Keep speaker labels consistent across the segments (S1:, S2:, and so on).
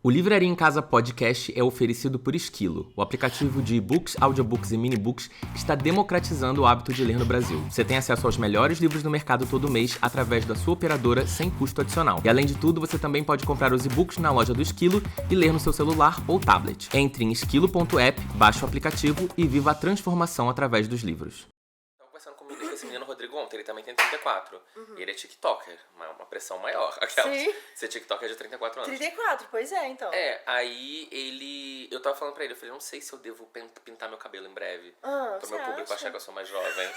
S1: O Livraria em Casa Podcast é oferecido por Esquilo, o aplicativo de e-books, audiobooks e minibooks que está democratizando o hábito de ler no Brasil. Você tem acesso aos melhores livros do mercado todo mês através da sua operadora sem custo adicional. E além de tudo, você também pode comprar os e-books na loja do Esquilo e ler no seu celular ou tablet. Entre em esquilo.app, baixe o aplicativo e viva a transformação através dos livros. Estava conversando comigo com esse menino Rodrigo ontem, ele também tem 34. E ele é tiktoker, uma pressão maior.
S2: Sim.
S1: Ser tiktoker de 34 anos.
S2: 34, pois é, então.
S1: Aí eu tava falando pra ele, eu falei, não sei se eu devo pintar meu cabelo em breve. Pro meu público achar que eu sou mais jovem.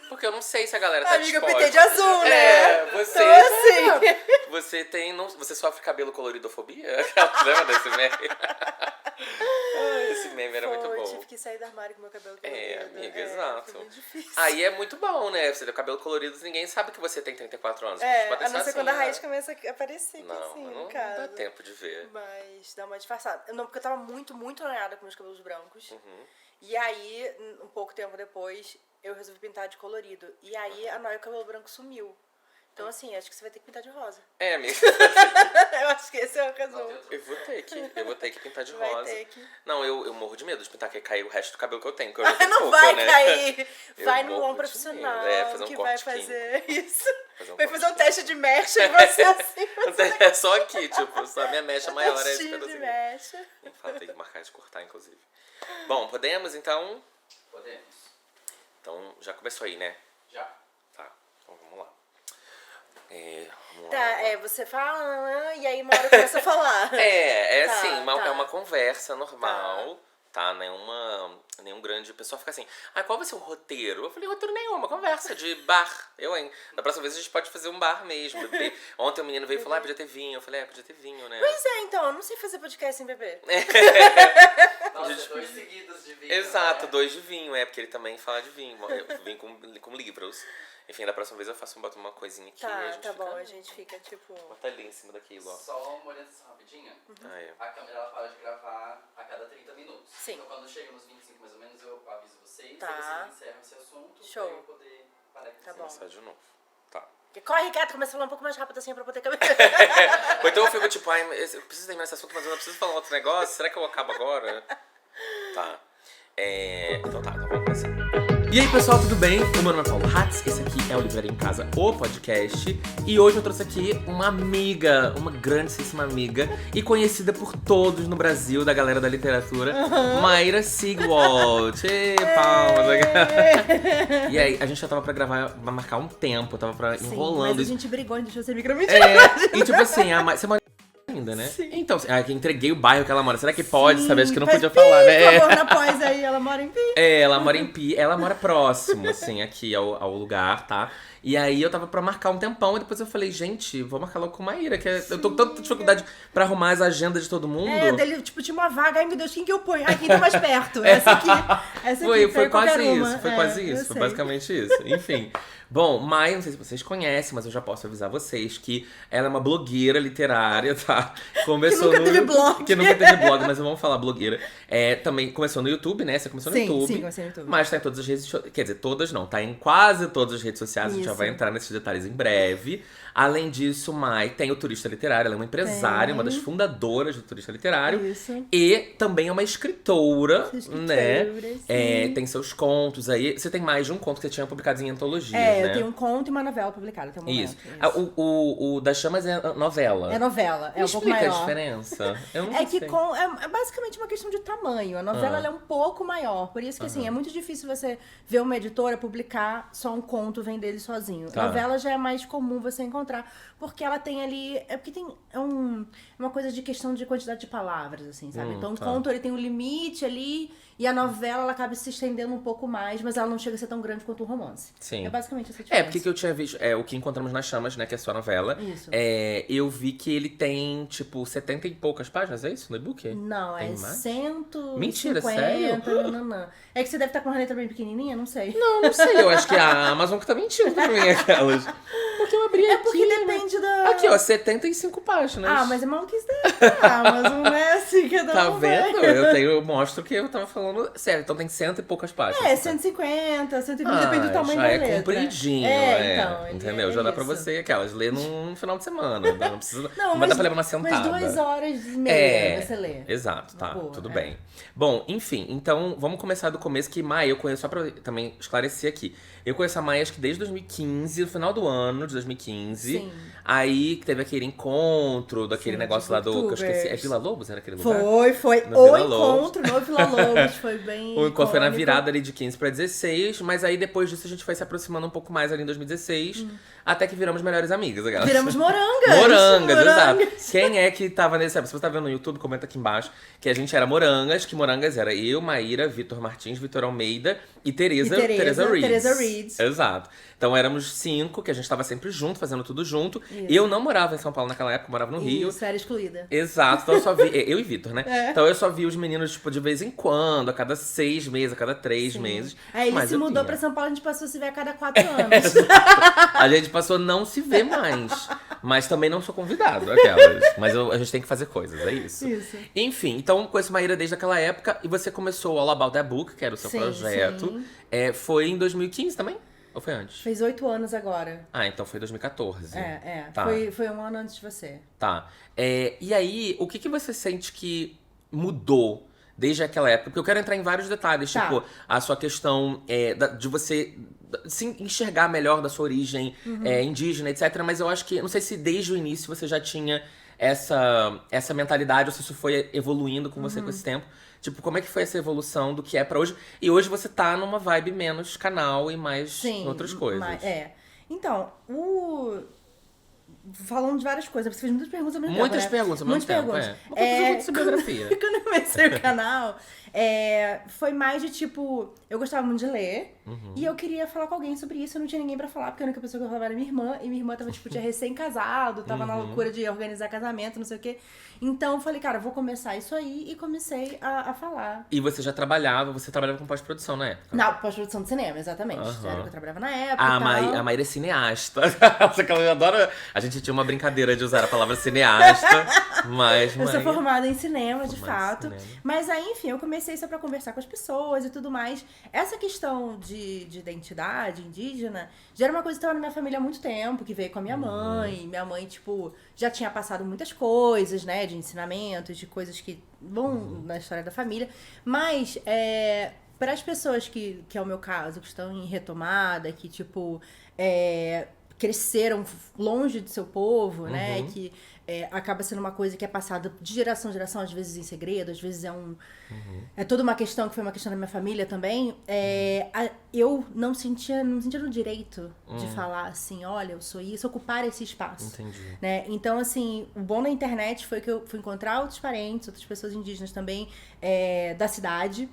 S1: Porque eu não sei se a galera tá
S2: Amiga, eu
S1: disposta.
S2: pintei de azul, né?
S1: Você...
S2: Então, assim...
S1: Você tem... Você sofre cabelo coloridofobia? Lembra desse meme? Esse meme era muito bom.
S2: Eu tive que sair do armário com meu cabelo colorido.
S1: Amiga, exato.
S2: Foi muito difícil.
S1: Aí é muito bom, né? Você tem o cabelo colorido, ninguém sabe que você tem 34 anos.
S2: A não ser quando a raiz começa a aparecer aqui, assim,
S1: não
S2: no caso.
S1: dá tempo de ver.
S2: Mas dá uma disfarçada. Não, porque eu tava muito, muito noiada com meus cabelos brancos. E aí, um pouco tempo depois, eu resolvi pintar de colorido. E aí, a noia, o cabelo branco sumiu. Então, assim, acho que você vai ter que pintar de rosa.
S1: Amiga.
S2: Eu acho que esse é o resumo.
S1: Eu vou ter que pintar de
S2: Vai
S1: rosa.
S2: ter que.
S1: Não, eu morro de medo de pintar, que cair o resto do cabelo que eu tenho. Que eu
S2: Não
S1: pouco,
S2: vai
S1: né?
S2: cair.
S1: Eu
S2: Vai no
S1: morro
S2: bom
S1: de
S2: profissional
S1: medo. Fazer um
S2: que
S1: corte
S2: vai fazer isso.
S1: Fazer
S2: Vai
S1: corte
S2: fazer um teste de mecha e você assim.
S1: É só aqui, tipo, só a minha mecha maior é esse
S2: Testinho de
S1: pedacinho.
S2: mecha.
S1: Tem que marcar de cortar, inclusive. Bom, podemos então?
S3: Podemos.
S1: Então, já começou aí, né?
S3: Já.
S1: Tá, então vamos lá. Vamos
S2: Tá,
S1: lá.
S2: você fala e aí uma hora começa a falar.
S1: É
S2: Tá,
S1: assim,
S2: tá.
S1: é uma conversa normal, tá? Nenhum grande... O pessoal fica assim, qual vai ser o roteiro? Eu falei, roteiro nenhum, uma conversa de bar. Da próxima vez a gente pode fazer um bar mesmo. Ontem o menino veio e falou, podia ter vinho. Eu falei, podia ter vinho, né?
S2: Pois é, então, eu não sei fazer podcast sem beber.
S3: Nossa, 2 seguidos de vinho.
S1: Exato,
S3: né?
S1: 2 de vinho, porque ele também fala de vinho. Vinho com livros. Enfim, da próxima vez eu boto uma coisinha aqui e a
S2: Tá,
S1: gente
S2: tá
S1: fica...
S2: bom, a gente fica tipo...
S1: Bota ali em cima daquilo, ó.
S3: Só uma orientação rapidinha. A câmera ela para de gravar a cada 30 minutos.
S2: Sim.
S3: Então quando chega nos 25 mais ou menos, eu aviso vocês.
S2: Tá.
S3: Aí vocês encerram esse assunto.
S2: Show.
S3: Pra eu poder parar aqui.
S2: Tá bom.
S1: Começar de novo. Tá.
S2: Corre, Ricardo, começa a falar um pouco mais rápido assim pra poder caber.
S1: Ou então eu fico tipo, eu preciso terminar esse assunto, mas eu não preciso falar outro negócio. Será que eu acabo agora? Tá. Então vamos começar. E aí, pessoal, tudo bem? O meu nome é Paulo Hatz, esse aqui é o Livraria em Casa, o podcast. E hoje eu trouxe aqui uma amiga, uma grandíssima amiga, e conhecida por todos no Brasil, da galera da literatura, Mayra Sigwald. Palmas! E aí, a gente já tava pra gravar, pra marcar um tempo, tava enrolando.
S2: Mas a gente brigou, a gente deixou você micromentindo.
S1: E tipo assim, você mora ainda, né?
S2: Sim.
S1: Então, que entreguei o bairro que ela mora. Será que pode saber? Acho que não
S2: faz
S1: podia
S2: pi,
S1: falar, né?
S2: Por favor, na pós aí, ela mora em Pi.
S1: Ela mora em Pi, ela mora próximo, assim, aqui ao lugar, tá? E aí eu tava pra marcar um tempão, e depois eu falei, gente, vou marcar logo com a Maíra, que eu tô com tanta dificuldade pra arrumar as agendas de todo mundo.
S2: Dele, tipo, tinha uma vaga, ai meu Deus, quem que eu ponho? Ai, quem tá mais perto? Essa aqui
S1: Foi quase
S2: uma.
S1: isso, foi quase isso, foi basicamente isso. Enfim. Bom, Mai, não sei se vocês conhecem, mas eu já posso avisar vocês que ela é uma blogueira literária, tá? Começou
S2: que nunca teve blog.
S1: Que nunca teve blog, mas vamos falar blogueira. Também começou no YouTube, né? Você começou no YouTube.
S2: Sim, comecei no YouTube.
S1: Mas tá em todas as redes... Quer dizer, todas não. Tá em quase todas as redes sociais. A gente já vai entrar nesses detalhes em breve. Além disso, Mai tem o Turista Literário. Ela é uma empresária, uma das fundadoras do Turista Literário.
S2: Isso.
S1: E também é uma escritora, né?
S2: Sim.
S1: Tem seus contos aí. Você tem mais de um conto que você tinha publicado em antologias, né?
S2: Eu tenho um conto e uma novela publicada até o momento.
S1: Isso. O das Chamas é novela.
S2: É novela, é um pouco
S1: Explica
S2: maior.
S1: a diferença. Eu não
S2: É que
S1: sei.
S2: é basicamente uma questão de tamanho. A novela ela é um pouco maior. Por isso que, assim, é muito difícil você ver uma editora publicar só um conto, vender ele sozinho.
S1: Tá.
S2: Novela já é mais comum você encontrar. Porque ela tem ali... É porque tem uma coisa de questão de quantidade de palavras, assim, sabe? Então, o conto, ele tem um limite ali... E a novela, ela acaba se estendendo um pouco mais, mas ela não chega a ser tão grande quanto o romance.
S1: Sim.
S2: É basicamente essa diferença.
S1: Porque que eu tinha visto, o que Encontramos nas Chamas, né, que é a sua novela.
S2: Isso.
S1: Eu vi que ele tem, tipo, 70 e poucas páginas, é isso, no e-book?
S2: Não,
S1: Tem
S2: é
S1: mais?
S2: 150.
S1: Mentira, sério?
S2: Não. É que você deve estar com uma caneta bem pequenininha, não sei.
S1: Não sei, eu acho que a Amazon que tá mentindo pra mim, aquelas. Porque eu abri aqui,
S2: porque
S1: né?
S2: depende da...
S1: Aqui, ó, 75 páginas.
S2: mas é maluquice da Amazon, né? Assim, Então,
S1: Tá vendo? Eu mostro que eu tava falando sério. Então tem 100 e poucas páginas.
S2: É, 150, 120, depende do tamanho da
S1: já
S2: letra.
S1: é compridinho,
S2: então.
S1: Entendeu? Já dá pra você, aquelas, ler num final de semana. Não precisa. Não
S2: mas
S1: dá pra levar uma sentada.
S2: Mas 2 horas e meia você lê.
S1: Exato, tá.
S2: Boa,
S1: tudo bem. Bom, enfim, então vamos começar do começo, que Maia eu conheço, só pra também esclarecer aqui. Eu conheço a Maia acho que desde 2015, no final do ano de 2015.
S2: Sim.
S1: Aí que teve aquele encontro, daquele negócio lá do. Que eu esqueci. É Vila Lobos? Era aquele lugar?
S2: Foi.
S1: No
S2: O
S1: Vila
S2: encontro no Vila Lobos foi bem.
S1: O encontro foi na
S2: icônico.
S1: virada ali de 15 pra 16, mas aí depois disso a gente foi se aproximando um pouco mais ali em 2016, até que viramos melhores amigas, galera.
S2: Viramos morangas.
S1: Morangas, exato. Quem é que tava nesse... Se você tá vendo no YouTube, comenta aqui embaixo que a gente era morangas, que morangas era eu, Maíra, Vitor Martins, Vitor Almeida e Tereza Reeds.
S2: Tereza Reeds.
S1: Exato. Então éramos 5, que a gente tava sempre junto, fazendo tudo junto. Eu não morava em São Paulo naquela época, eu morava no Rio.
S2: Isso, era excluída.
S1: Exato, então eu só vi... Eu e Vitor, né? Então eu só vi os meninos, tipo, de vez em quando, a cada 6 meses, a cada 3 meses.
S2: Aí ele
S1: Mas
S2: se
S1: eu
S2: mudou
S1: vinha.
S2: pra São Paulo, a gente passou a se ver a cada 4 anos.
S1: A gente passou a não se ver mais. Mas também não sou convidado, aquelas. Mas a gente tem que fazer coisas, é isso.
S2: Isso.
S1: Enfim, então conheço Maíra desde aquela época. E você começou o All About That Book, que era o seu
S2: Sim,
S1: projeto.
S2: sim.
S1: Foi em 2015 também? Ou foi antes?
S2: Fez 8 anos agora.
S1: Ah, então foi 2014. Tá.
S2: Foi um ano antes de você.
S1: Tá. E aí, o que você sente que mudou desde aquela época? Porque eu quero entrar em vários detalhes,
S2: Tá.
S1: tipo, a sua questão de você se enxergar melhor da sua origem indígena, etc. Mas eu acho que, não sei se desde o início você já tinha essa mentalidade, ou se isso foi evoluindo com você com esse tempo. Tipo, como é que foi essa evolução do que é pra hoje? E hoje você tá numa vibe menos canal e mais outras coisas.
S2: Então, falando de várias coisas, você fez muitas perguntas ao mesmo
S1: Muitas
S2: tempo, né?
S1: perguntas ao mesmo tempo,
S2: perguntas.
S1: Uma coisa sobre biografia.
S2: Quando eu comecei o canal, foi mais de tipo, eu gostava muito de ler e eu queria falar com alguém sobre isso, eu não tinha ninguém pra falar, porque a única pessoa que eu falava era minha irmã, e minha irmã tava, tipo, tinha recém-casado, tava na loucura de organizar casamento, não sei o quê. Então eu falei, cara, eu vou começar isso aí, e comecei a falar.
S1: E você trabalhava com pós-produção na época?
S2: Na pós-produção de cinema, exatamente. Era o que eu trabalhava na época.
S1: A Maíra é cineasta. Eu adoro. A gente tinha uma brincadeira de usar a palavra cineasta, mas.
S2: Eu sou formada em cinema, de
S1: Formada em
S2: fato.
S1: cinema.
S2: Mas aí, enfim, eu comecei só pra conversar com as pessoas e tudo mais. Essa questão de identidade indígena já era uma coisa que estava na minha família há muito tempo, que veio com a minha mãe. Minha mãe, tipo, já tinha passado muitas coisas, né? De ensinamentos, de coisas que vão na história da família. Mas, para as pessoas que é o meu caso, que estão em retomada, que, tipo, cresceram longe do seu povo, né? Que acaba sendo uma coisa que é passada de geração em geração, às vezes em segredo, às vezes é toda uma questão que foi uma questão da minha família também. Eu não sentia no direito de falar assim, olha, eu sou isso, ocupar esse espaço.
S1: Entendi.
S2: Né? Então, assim, o bom da internet foi que eu fui encontrar outros parentes, outras pessoas indígenas também da cidade,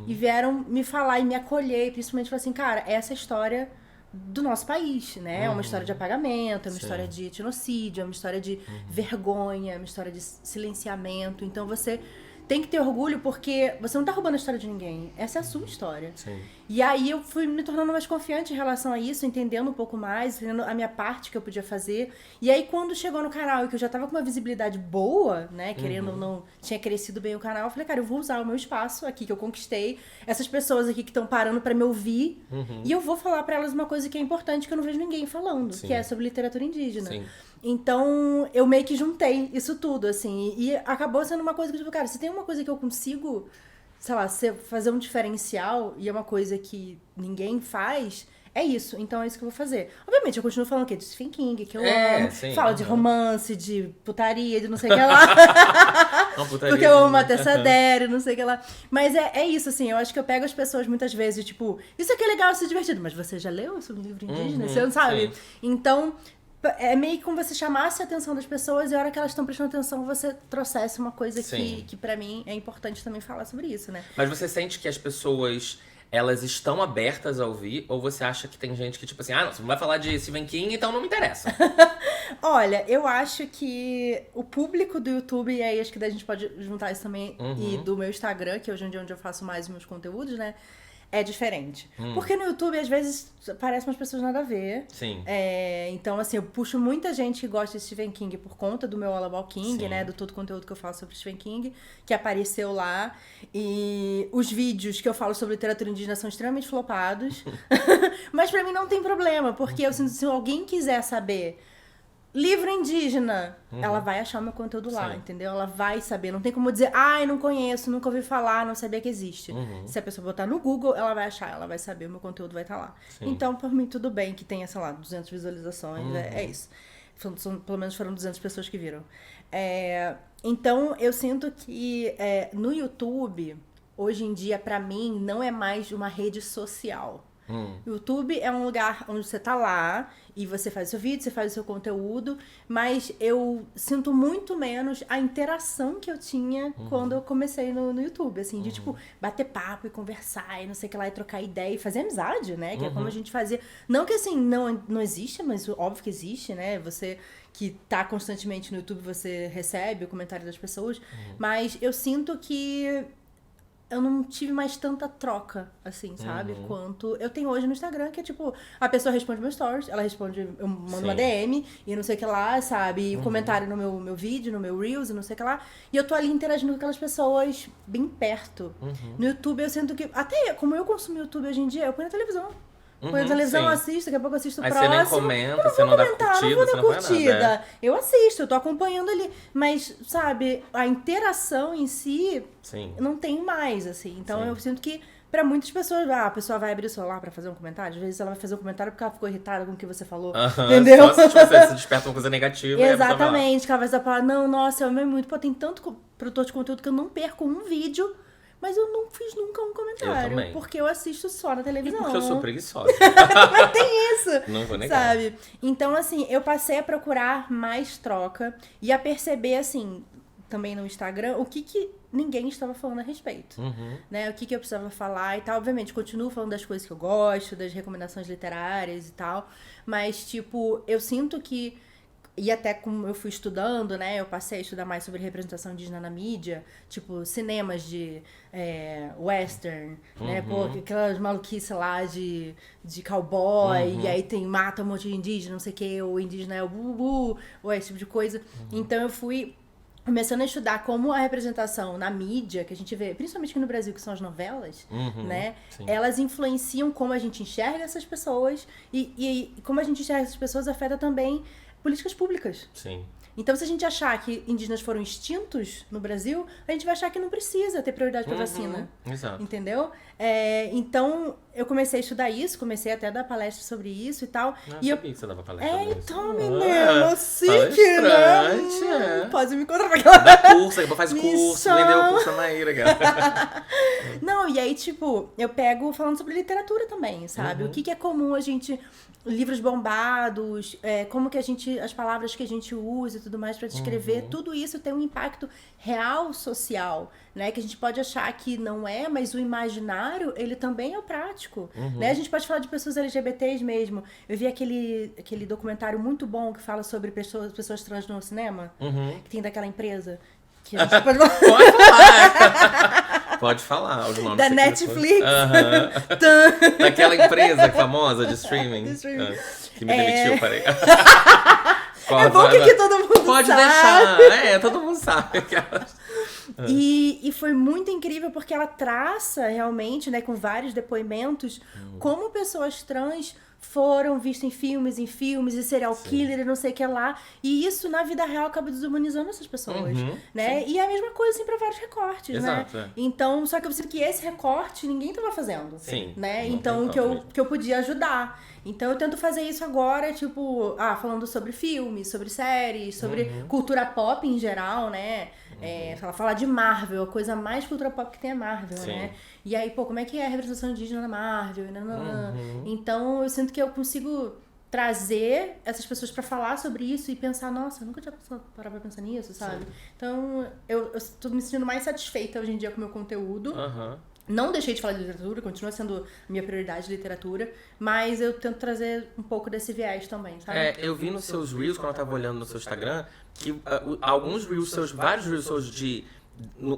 S2: e vieram me falar e me acolher, e principalmente falar assim, cara, essa é a história do nosso país, né? É uma história de apagamento, é uma história de etnocídio, é uma história de vergonha, é uma história de silenciamento. Então você tem que ter orgulho porque você não tá roubando a história de ninguém. Essa é a sua história.
S1: Sim.
S2: E aí eu fui me tornando mais confiante em relação a isso, entendendo um pouco mais, entendendo a minha parte que eu podia fazer. E aí quando chegou no canal e que eu já tava com uma visibilidade boa, né, querendo ou não, tinha crescido bem o canal, eu falei, cara, eu vou usar o meu espaço aqui que eu conquistei, essas pessoas aqui que estão parando pra me ouvir, e eu vou falar pra elas uma coisa que é importante que eu não vejo ninguém falando, que é sobre literatura indígena.
S1: Sim.
S2: Então, eu meio que juntei isso tudo, assim, e acabou sendo uma coisa que, tipo, cara, se tem uma coisa que eu consigo, sei lá, fazer um diferencial, e é uma coisa que ninguém faz, é isso. Então é isso que eu vou fazer. Obviamente, eu continuo falando o quê? De Stephen King, que eu amo.
S1: Sim,
S2: Falo de romance, de putaria, de não sei o que lá. Porque eu amo a Tessa Dere, não sei o que lá. Mas é isso, assim, eu acho que eu pego as pessoas muitas vezes, tipo, isso aqui é legal, isso é divertido, mas você já leu sobre um livro indígena? Você não sabe?
S1: Sim.
S2: Então, é meio que como você chamasse a atenção das pessoas e a hora que elas estão prestando atenção, você trouxesse uma coisa que pra mim é importante também falar sobre isso, né?
S1: Mas você sente que as pessoas, elas estão abertas a ouvir? Ou você acha que tem gente que, tipo assim, não, você não vai falar de Stephen King, então não me interessa?
S2: Olha, eu acho que o público do YouTube, e aí acho que daí a gente pode juntar isso também, e do meu Instagram, que hoje em dia é onde eu faço mais os meus conteúdos, né? é diferente. Porque no YouTube, às vezes, aparecem umas pessoas nada a ver.
S1: Sim.
S2: Então, assim, eu puxo muita gente que gosta de Stephen King por conta do meu All About King,
S1: Sim.
S2: né? Do todo o conteúdo que eu falo sobre Stephen King, que apareceu lá. E os vídeos que eu falo sobre literatura indígena são extremamente flopados. Mas pra mim não tem problema, porque eu sinto que se alguém quiser saber livro indígena, ela vai achar o meu conteúdo lá,
S1: Sim.
S2: entendeu? Ela vai saber. Não tem como dizer, ai, não conheço, nunca ouvi falar, não sabia que existe. Se a pessoa botar no Google, ela vai achar, ela vai saber, o meu conteúdo vai estar lá.
S1: Sim.
S2: Então, por mim, tudo bem que tenha, sei lá, 200 visualizações, é isso. Pelo menos foram 200 pessoas que viram. Então, eu sinto que no YouTube, hoje em dia, pra mim, não é mais uma rede social. YouTube é um lugar onde você tá lá e você faz o seu vídeo, você faz o seu conteúdo, mas eu sinto muito menos a interação que eu tinha quando eu comecei no YouTube, assim, de tipo, bater papo e conversar e não sei o que lá, e trocar ideia e fazer amizade, né? Que é como a gente fazia. Não que assim, não existe, mas óbvio que existe, né? Você que tá constantemente no YouTube, você recebe o comentário das pessoas, mas eu sinto que eu não tive mais tanta troca, assim, sabe? Quanto eu tenho hoje no Instagram, que é tipo, a pessoa responde meus stories, ela responde, eu mando uma DM e não sei o que lá, sabe? E comentário no meu vídeo, no meu Reels e não sei o que lá. E eu tô ali interagindo com aquelas pessoas bem perto. No YouTube eu sinto que, até como eu consumo YouTube hoje em dia, eu ponho na televisão. Põe na televisão,
S1: sim.
S2: eu assisto, daqui a pouco eu assisto o
S1: Aí
S2: próximo.
S1: você nem comenta,
S2: eu não
S1: você
S2: vou
S1: não dá
S2: comentar,
S1: curtida,
S2: não vou
S1: você
S2: dar
S1: não faz
S2: curtida.
S1: nada,
S2: Eu assisto, eu tô acompanhando ali. Mas, sabe, a interação em si
S1: Sim.
S2: não tem mais, assim. Então
S1: Sim.
S2: eu sinto que pra muitas pessoas, a pessoa vai abrir o celular pra fazer um comentário, às vezes ela vai fazer um comentário porque ela ficou irritada com o que você falou. Entendeu?
S1: Só se tipo, você desperta uma coisa negativa e a pessoa vai lá.
S2: Exatamente, que ela vai falar, não, nossa, eu amei muito, pô, tem tanto produtor de conteúdo que eu não perco um vídeo, mas eu não fiz nunca um comentário.
S1: Eu também.
S2: Porque eu assisto só na
S1: E
S2: televisão.
S1: porque eu sou preguiçosa.
S2: Mas tem isso.
S1: Não vou negar.
S2: Sabe? Então, assim, eu passei a procurar mais troca e a perceber, assim, também no Instagram, o que ninguém estava falando a respeito. Né? O que eu precisava falar e tal. Obviamente, continuo falando das coisas que eu gosto, das recomendações literárias e tal. Mas, tipo, eu sinto que... E até como eu fui estudando, né? Eu passei a estudar mais sobre representação indígena na mídia. Tipo, cinemas de western, né? Pô, aquelas maluquices lá de cowboy. E aí mata um monte de indígena, não sei o que. Ou indígena é o bubu, ou esse tipo de coisa. Então eu fui começando a estudar como a representação na mídia, que a gente vê, principalmente aqui no Brasil, que são as novelas, né?
S1: Sim.
S2: Elas influenciam como a gente enxerga essas pessoas. E como a gente enxerga essas pessoas afeta também políticas públicas.
S1: Sim.
S2: Então, se a gente achar que indígenas foram extintos no Brasil, a gente vai achar que não precisa ter prioridade para vacina.
S1: Exato.
S2: Entendeu? Então, eu comecei a estudar isso, comecei até a dar palestra sobre isso e tal.
S1: Não
S2: e
S1: sabia que você dava palestra sobre isso.
S2: então, menina, chique,
S1: palestrante,
S2: né?
S1: é.
S2: Pode me encontrar pra aquela...
S1: Dá curso, faz
S2: Me
S1: curso,
S2: chama.
S1: vendeu o curso da Maíra, cara.
S2: Não, e aí, tipo, eu pego falando sobre literatura também, sabe? O que é comum a gente... Livros bombados, como que a gente... As palavras que a gente usa e tudo mais pra descrever, tudo isso tem um impacto real social, né? Que a gente pode achar que não é, mas o imaginário, ele também é o prático, né? A gente pode falar de pessoas LGBTs mesmo. Eu vi aquele documentário muito bom que fala sobre pessoas trans no cinema, que tem daquela empresa... Que a gente pode falar.
S1: Pode falar. Pode falar os nomes.
S2: Da
S1: que
S2: Netflix.
S1: Daquela empresa famosa de streaming.
S2: De streaming.
S1: Que me demitiu, parei.
S2: É bom que aqui todo mundo
S1: pode
S2: sabe.
S1: deixar. Todo mundo sabe.
S2: E foi muito incrível porque ela traça realmente, né, com vários depoimentos, como pessoas trans foram vistas em filmes e serial killer e não sei o que lá. E isso, na vida real, acaba desumanizando essas pessoas, né? Sim. E é a mesma coisa, assim, pra vários recortes,
S1: exato,
S2: né? Então, só que eu sinto que esse recorte ninguém tava fazendo.
S1: Sim.
S2: Né? Então, que eu podia ajudar. Então, eu tento fazer isso agora, tipo, falando sobre filmes, sobre séries, sobre cultura pop em geral, né? Falar de Marvel, a coisa mais cultura pop que tem é Marvel, sim, né? E aí, pô, como é que é a representação indígena na Marvel? Então, eu sinto que eu consigo trazer essas pessoas pra falar sobre isso e pensar, nossa, eu nunca tinha parado pra pensar nisso, sabe? Sim. Então, eu tô me sentindo mais satisfeita hoje em dia com o meu conteúdo. Não deixei de falar de literatura, continua sendo a minha prioridade de literatura, mas eu tento trazer um pouco desse viés também, sabe?
S1: Eu vi nos seus Reels, quando eu tava olhando no seu Instagram, que alguns Reels seus, vários Reels seus de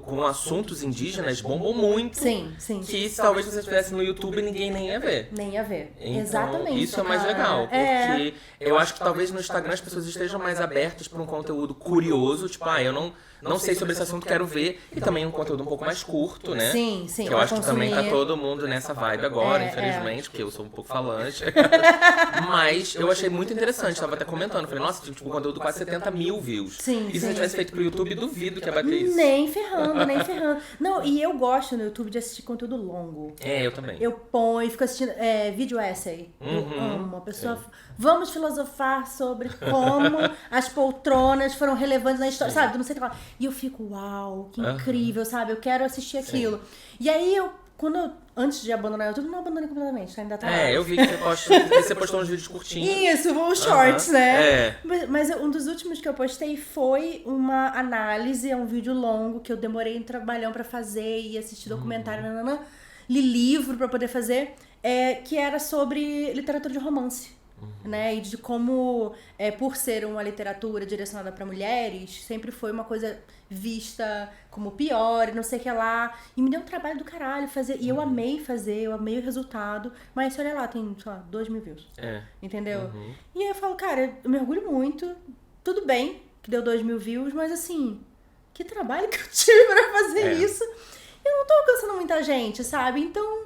S1: com assuntos indígenas bombam muito.
S2: Sim.
S1: Que se talvez você estivesse no YouTube, ninguém nem ia ver.
S2: Nem ia ver.
S1: Então,
S2: Exatamente.
S1: Isso é mais legal, porque eu acho que talvez no Instagram as pessoas estejam mais abertas para um conteúdo curioso, tipo, eu não sei sobre esse assunto, quero ver. E também um conteúdo um pouco mais curto, né?
S2: Sim.
S1: Que eu acho que também tá todo mundo nessa vibe agora, infelizmente, porque eu sou um pouco falante. Mas eu achei muito interessante, tava até comentando. Falei, nossa, tipo, um conteúdo quase 70 mil views.
S2: Sim.
S1: E se você tivesse feito pro YouTube, duvido que ia bater isso.
S2: Nem ferrando. Não, e eu gosto no YouTube de assistir conteúdo longo.
S1: Eu também.
S2: Eu ponho e fico assistindo vídeo essay. Eu amo. Uma pessoa... Vamos filosofar sobre como as poltronas foram relevantes na história, sabe? Não sei o que lá. E eu fico, uau, que incrível, sabe? Eu quero assistir aquilo. E aí, antes de abandonar o YouTube, não abandonei completamente, ainda tá lá.
S1: Eu vi que você postou uns vídeos curtinhos.
S2: Isso, os shorts, né?
S1: É.
S2: Mas um dos últimos que eu postei foi uma análise, um vídeo longo que eu demorei um trabalhão pra fazer e assistir documentário, li livro pra poder fazer, que era sobre literatura de romance. Né? E de como, por ser uma literatura direcionada para mulheres, sempre foi uma coisa vista como pior e não sei o que lá. E me deu um trabalho do caralho fazer. E eu amei fazer, eu amei o resultado. Mas olha lá, tem, sei lá, 2 mil views. Entendeu? E aí eu falo, cara, eu me orgulho muito. Tudo bem que deu 2 mil views, mas assim, que trabalho que eu tive pra fazer isso. Eu não tô alcançando muita gente, sabe? Então...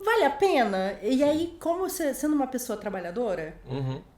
S2: Vale a pena? E aí, como você, sendo uma pessoa trabalhadora,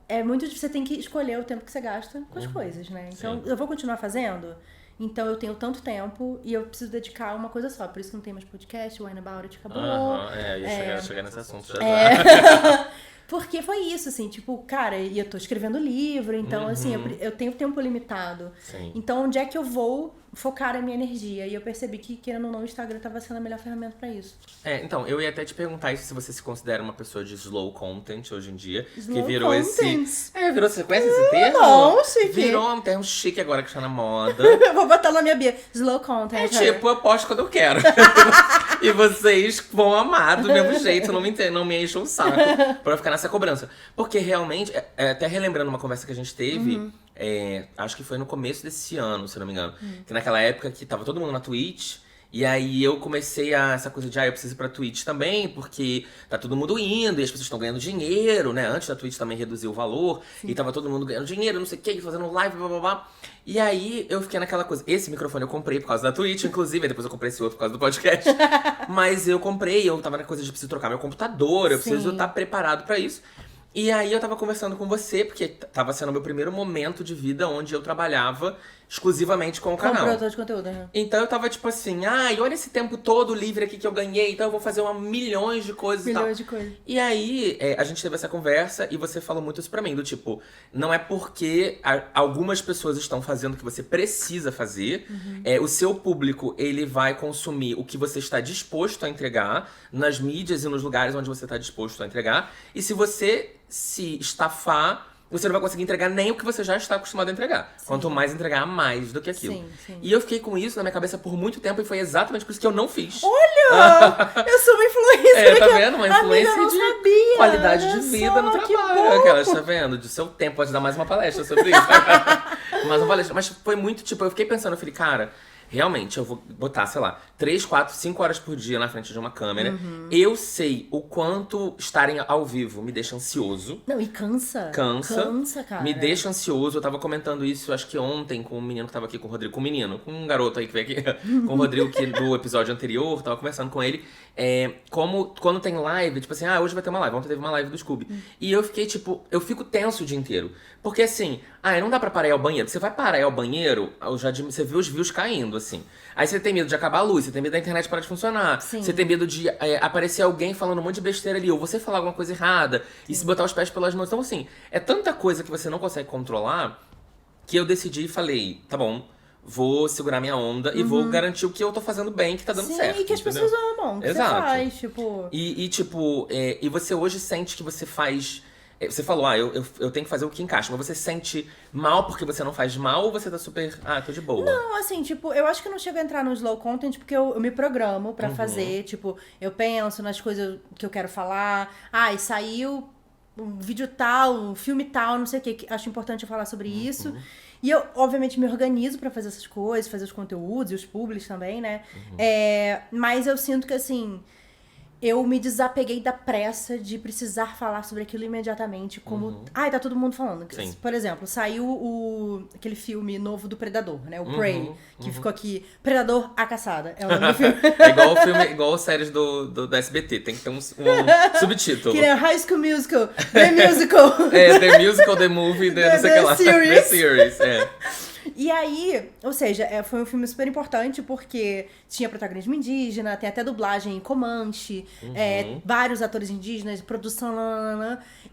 S2: é muito difícil, você tem que escolher o tempo que você gasta com as coisas, né? Então, eu vou continuar fazendo, então eu tenho tanto tempo e eu preciso dedicar a uma coisa só. Por isso que não tem mais podcast, o Wine About It acabou.
S1: Ia chegar nesse assunto já.
S2: Porque foi isso, assim, tipo, cara, e eu tô escrevendo livro, então, assim, eu tenho tempo limitado.
S1: Sim.
S2: Então, onde é que eu vou focar a minha energia? E eu percebi que, querendo ou não, o Instagram tava sendo a melhor ferramenta pra isso.
S1: Então, eu ia até te perguntar isso, se você se considera uma pessoa de slow content hoje em dia.
S2: Slow
S1: que virou
S2: content.
S1: Você conhece esse termo?
S2: Não, chique.
S1: Virou um termo chique agora que está na moda.
S2: Eu vou botar na minha bio. Slow content.
S1: Tipo, eu posto quando eu quero. E vocês vão amar do mesmo jeito, não me enchem o saco pra eu ficar nessa cobrança. Porque realmente, até relembrando uma conversa que a gente teve, acho que foi no começo desse ano, se não me engano. Que naquela época que tava todo mundo na Twitch. E aí eu comecei essa coisa de, eu preciso ir pra Twitch também, porque tá todo mundo indo e as pessoas estão ganhando dinheiro, né? Antes da Twitch também reduziu o valor, e tava todo mundo ganhando dinheiro, não sei o que, fazendo live, blá blá blá. E aí eu fiquei naquela coisa, esse microfone eu comprei por causa da Twitch, inclusive, aí depois eu comprei esse outro por causa do podcast. Mas eu comprei, eu tava na coisa de preciso trocar meu computador, eu preciso estar preparado pra isso. E aí eu tava conversando com você, porque tava sendo o meu primeiro momento de vida onde eu trabalhava exclusivamente com o canal.
S2: Produtor de conteúdo, né?
S1: Então eu tava tipo assim, olha esse tempo todo livre aqui que eu ganhei, então eu vou fazer milhões de coisas e tal.
S2: Milhões de coisas.
S1: E aí, a gente teve essa conversa e você falou muito isso pra mim, do tipo, não é porque algumas pessoas estão fazendo o que você precisa fazer, o seu público, ele vai consumir o que você está disposto a entregar nas mídias e nos lugares onde você está disposto a entregar, e se você se estafar, você não vai conseguir entregar nem o que você já está acostumado a entregar. Sim. Quanto mais entregar, mais do que aquilo.
S2: Sim, sim.
S1: E eu fiquei com isso na minha cabeça por muito tempo e foi exatamente por isso que eu não fiz.
S2: Olha! Eu sou uma influencer.
S1: Tá vendo? Uma influência
S2: Amiga,
S1: de
S2: sabia.
S1: qualidade
S2: Olha
S1: de vida
S2: só,
S1: no
S2: que
S1: trabalho.
S2: bom.
S1: Aquelas, tá vendo? Do seu tempo, pode dar mais uma palestra sobre isso. Mais uma palestra. Mas foi muito, tipo, eu fiquei pensando, eu falei, cara, realmente, eu vou botar, sei lá, 3, 4, 5 horas por dia na frente de uma câmera. Eu sei o quanto estarem ao vivo me deixa ansioso.
S2: Não, e cansa. Cansa, cara.
S1: Me deixa ansioso. Eu tava comentando isso, acho que ontem, com um menino que tava aqui com o Rodrigo. Com um menino, com um garoto aí que veio aqui. Com o Rodrigo, que do episódio anterior, tava conversando com ele. Como quando tem live, tipo assim, hoje vai ter uma live. Ontem teve uma live do Scooby. E eu fiquei, tipo, eu fico tenso o dia inteiro. Porque assim, não dá pra parar e ir ao banheiro. Você vai parar e ir ao banheiro, você vê os views caindo, assim. Aí você tem medo de acabar a luz, você tem medo da internet parar de funcionar.
S2: Sim.
S1: Você tem medo de aparecer alguém falando um monte de besteira ali, ou você falar alguma coisa errada, e se botar os pés pelas mãos. Então, assim, é tanta coisa que você não consegue controlar, que eu decidi e falei, tá bom, vou segurar minha onda e vou garantir o que eu tô fazendo bem, que tá dando certo.
S2: Sim, e que as
S1: entendeu?
S2: pessoas amam, que
S1: Exato.
S2: você faz, tipo...
S1: E você hoje sente que você faz... Você falou, eu tenho que fazer o que encaixa, mas você sente mal porque você não faz mal ou você tá super, tô de boa?
S2: Não, assim, tipo, eu acho que eu não chego a entrar no slow content porque eu me programo pra fazer, tipo, eu penso nas coisas que eu quero falar, e saiu um vídeo tal, um filme tal, não sei o que, acho importante eu falar sobre isso. E eu, obviamente, me organizo pra fazer essas coisas, fazer os conteúdos e os publics também, né? Mas eu sinto que, assim, eu me desapeguei da pressa de precisar falar sobre aquilo imediatamente, como... Ai, tá todo mundo falando.
S1: Sim.
S2: Por exemplo, saiu aquele filme novo do Predador, né? O Prey, que ficou aqui. Predador, A Caçada. É o nome do filme.
S1: É igual as séries do SBT, tem que ter um subtítulo.
S2: Que é High School Musical, The Musical.
S1: The Musical, The Movie, não sei o que lá.
S2: Series.
S1: The Series,
S2: E aí, ou seja, foi um filme super importante porque tinha protagonismo indígena, tem até dublagem em Comanche, vários atores indígenas, produção,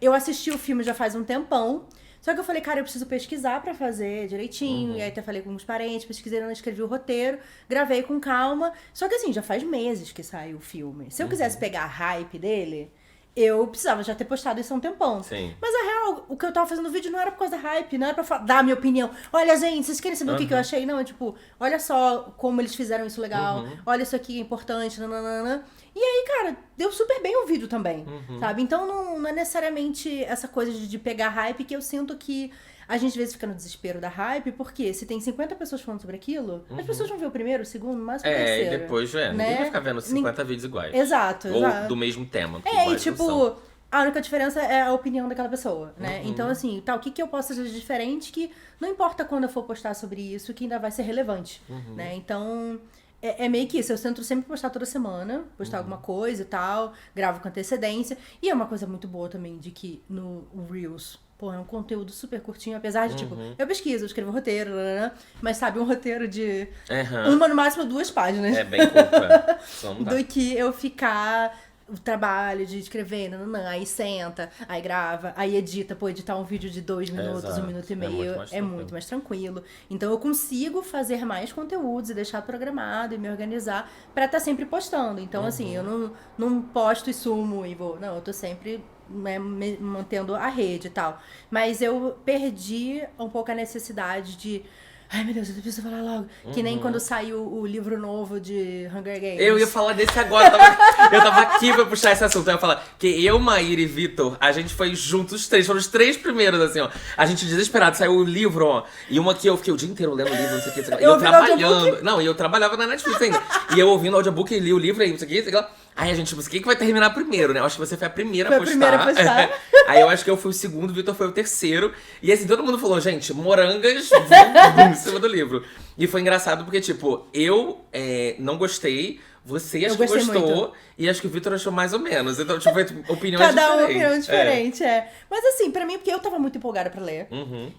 S2: Eu assisti o filme já faz um tempão, só que eu falei, cara, eu preciso pesquisar pra fazer direitinho, e aí até falei com uns parentes, pesquisei, escrevi o roteiro, gravei com calma, só que assim, já faz meses que saiu o filme. Se eu quisesse pegar a hype dele... Eu precisava já ter postado isso há um tempão.
S1: Sim.
S2: Mas, a real, o que eu tava fazendo no vídeo não era por causa da hype, não era pra dar a minha opinião. Olha, gente, vocês querem saber o que eu achei? Não, é tipo, olha só como eles fizeram isso legal. Olha, isso aqui é importante, nananana. E aí, cara, deu super bem o vídeo também, sabe? Então, não é necessariamente essa coisa de pegar hype que eu sinto que... A gente às vezes fica no desespero da hype, porque se tem 50 pessoas falando sobre aquilo, as pessoas vão ver o primeiro, o segundo, mais o terceiro.
S1: E depois,
S2: né?
S1: Ninguém vai ficar vendo 50 vídeos iguais.
S2: Exato,
S1: Ou do mesmo tema.
S2: E tipo, a única diferença é a opinião daquela pessoa, né? Então, assim, o que eu posso fazer de diferente que não importa quando eu for postar sobre isso, que ainda vai ser relevante, né? Então... É meio que isso, eu tento sempre postar toda semana, postar alguma coisa e tal, gravo com antecedência. E é uma coisa muito boa também de que no Reels, pô, é um conteúdo super curtinho, apesar de, tipo, eu pesquiso, eu escrevo roteiro, mas sabe, um roteiro de uma, no máximo, 2 páginas.
S1: É bem curto,
S2: do que eu ficar... O trabalho de escrever, aí senta, aí grava, aí edita, editar um vídeo de 2 minutos, 1 minuto e meio, é muito mais tranquilo. Então eu consigo fazer mais conteúdos e deixar programado e me organizar pra estar sempre postando. Então, assim, eu não posto e sumo e vou. Não, eu tô sempre mantendo a rede e tal. Mas eu perdi um pouco a necessidade de... Ai, meu Deus, eu preciso falar logo. Que nem quando saiu o livro novo de Hunger Games.
S1: Eu ia falar desse agora. Eu tava aqui pra puxar esse assunto. Eu ia falar que eu, Maíra e Vitor, a gente foi juntos os 3. Foram os 3 primeiros, assim, ó. A gente desesperado. Saiu o livro, ó. E uma que eu fiquei o dia inteiro lendo o livro, não sei o que. E eu trabalhando. Não, e eu trabalhava na Netflix ainda. E eu ouvindo o audiobook e li o livro aí, não sei o que, sei lá. Aí a gente, tipo, quem que vai terminar primeiro, né? Eu acho que você foi a primeira a postar. Aí eu acho que eu fui o segundo, o Vitor foi o terceiro. E assim, todo mundo falou, gente, morangas em cima do livro. E foi engraçado porque, tipo, eu não gostei, você acho que gostou, muito. E acho que o Vitor achou mais ou menos. Então, tipo, opiniões diferentes.
S2: Cada uma opinião diferente, Mas assim, pra mim, porque eu tava muito empolgada pra ler.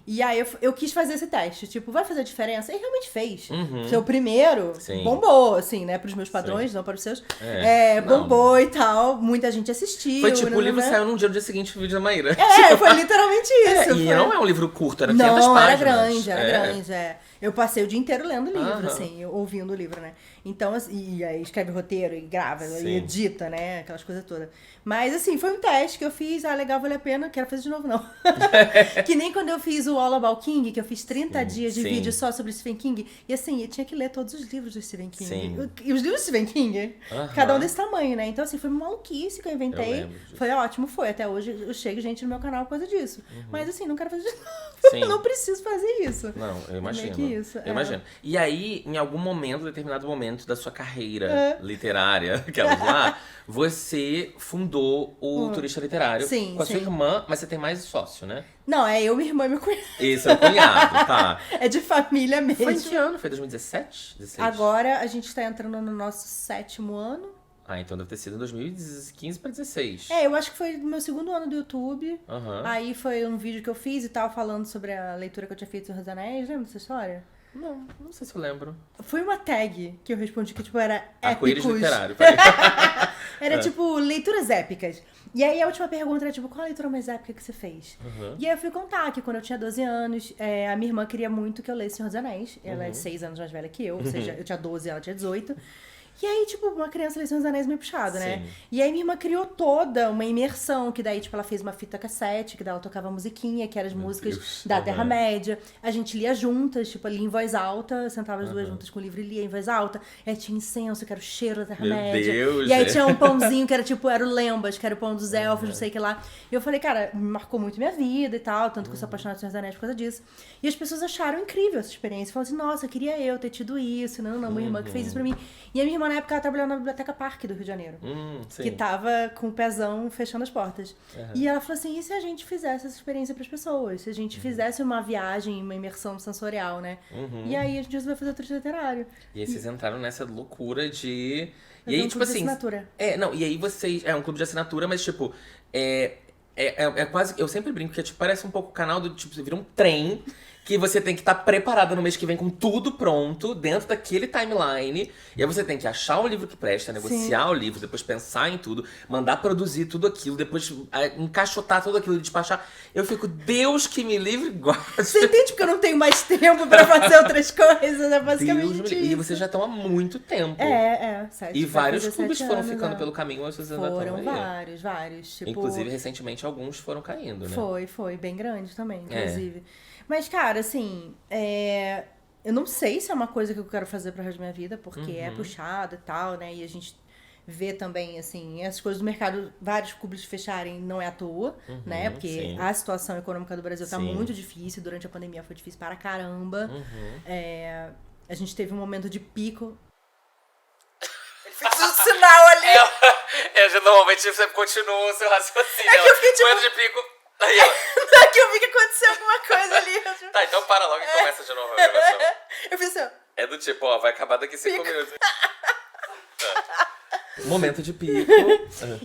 S2: E aí eu quis fazer esse teste. Tipo, vai fazer diferença? E realmente fez. Seu primeiro bombou, assim, né? Pros meus padrões, não para os seus. Bombou e tal. Muita gente assistiu.
S1: Foi tipo, o livro saiu num dia seguinte o vídeo da Maíra.
S2: Foi literalmente isso.
S1: E não é um livro curto, era 500 páginas.
S2: Era grande. Eu passei o dia inteiro lendo o livro, assim, ouvindo o livro, né? Então, assim, e aí escreve roteiro e grava, e edita, né? Aquelas coisas todas. Mas, assim, foi um teste que eu fiz, legal, vale a pena, quero fazer de novo, não. Que nem quando eu fiz o All About King, que eu fiz 30 dias de vídeo só sobre Stephen King. E, assim, eu tinha que ler todos os livros do Stephen King. E os livros do Stephen King, cada um desse tamanho, né? Então, assim, foi uma maluquice que eu inventei. Foi ótimo, foi. Até hoje eu chego gente no meu canal por causa disso. Mas, assim, não quero fazer de novo. Eu não preciso fazer isso.
S1: Não, eu imagino.
S2: Isso,
S1: eu imagino. E aí, em algum momento, determinado momento da sua carreira literária, aquelas lá, você fundou o Turista Literário com a sua irmã, mas você tem mais sócio, né?
S2: Não, é eu, minha irmã e meu cunhado.
S1: Esse é o cunhado, tá.
S2: É de família mesmo.
S1: Foi em que ano? Foi 2017? 16?
S2: Agora a gente tá entrando no nosso 7º ano.
S1: Então deve ter sido em 2015 pra 16.
S2: Eu acho que foi no meu 2º ano do YouTube. Aí foi um vídeo que eu fiz e tal, falando sobre a leitura que eu tinha feito em Senhor dos Anéis. Lembra dessa história?
S1: Não sei se eu lembro.
S2: Foi uma tag que eu respondi que, tipo, era
S1: Arco-íris literário.
S2: Era, tipo, leituras épicas. E aí a última pergunta era, tipo, qual a leitura mais épica que você fez? E aí eu fui contar que quando eu tinha 12 anos, a minha irmã queria muito que eu lesse Senhor dos Anéis. Ela é 6 anos mais velha que eu, ou seja, eu tinha 12 e ela tinha 18. E aí, tipo, uma criança lê Senhor dos Anéis meio puxado, né?
S1: Sim.
S2: E aí minha irmã criou toda uma imersão, que daí, tipo, ela fez uma fita cassete, que daí ela tocava musiquinha, que eram as músicas
S1: Deus.
S2: da Terra-média. A gente lia juntas, tipo, lia em voz alta, sentava as duas juntas com o livro e lia em voz alta. Aí tinha incenso, que era o cheiro da Terra-média.
S1: Deus,
S2: E aí
S1: gente.
S2: tinha um pãozinho, que era tipo, era o Lembas, que era o pão dos elfos, não sei o que lá. E eu falei, cara, me marcou muito minha vida e tal, tanto que eu sou apaixonada por Senhor dos Anéis por causa disso. E as pessoas acharam incrível essa experiência. Falaram assim, nossa, queria eu ter tido isso. Não, minha irmã que fez isso pra mim. E a minha irmã, na época, ela trabalhava na Biblioteca Parque do Rio de Janeiro.
S1: Sim.
S2: Que tava com o pezão fechando as portas. E ela falou assim, e se a gente fizesse essa experiência pras pessoas? Se a gente fizesse uma viagem, uma imersão sensorial, né? E aí a gente resolveu fazer o turista literário.
S1: E aí vocês entraram nessa loucura de... E
S2: Fazer
S1: aí,
S2: um
S1: tipo
S2: clube de
S1: assim...
S2: assinatura.
S1: E aí vocês... É um clube de assinatura, mas tipo... É quase... Eu sempre brinco que tipo, parece um pouco o canal do... Tipo, você vira um trem... Que você tem que estar preparada no mês que vem com tudo pronto, dentro daquele timeline. E aí você tem que achar o livro que presta, negociar o livro, depois pensar em tudo, mandar produzir tudo aquilo, depois encaixotar tudo aquilo e despachar. Eu fico, Deus que me livre, gosta.
S2: Você entende porque eu não tenho mais tempo pra fazer outras coisas? É basicamente isso.
S1: E vocês já estão há muito tempo.
S2: 7.
S1: E
S2: vai
S1: vários
S2: fazer
S1: clubes
S2: 7
S1: foram
S2: anos,
S1: ficando
S2: é.
S1: pelo caminho, mas vocês ainda estão
S2: Foram
S1: aí.
S2: vários. Tipo,
S1: Inclusive, recentemente, alguns foram caindo, né?
S2: Foi. Bem grande também, inclusive. Mas, cara, assim, eu não sei se é uma coisa que eu quero fazer pro resto da minha vida, porque é puxado e tal, né? E a gente vê também, assim, essas coisas do mercado, vários clubes fecharem não é à toa, né? Porque
S1: sim.
S2: a situação econômica do Brasil tá
S1: Sim.
S2: muito difícil. Durante a pandemia foi difícil para caramba. A gente teve um momento de pico. Ele fez um sinal ali.
S1: Normalmente você continua o seu raciocínio.
S2: É que eu fiquei, tipo-
S1: Momento de pico. Aí, ó.
S2: Daqui eu vi que aconteceu alguma coisa ali.
S1: Tá, então para logo e começa de novo a gravação.
S2: Eu fiz assim, ó.
S1: É do tipo, ó, vai acabar daqui 5 minutos. Momento de pico.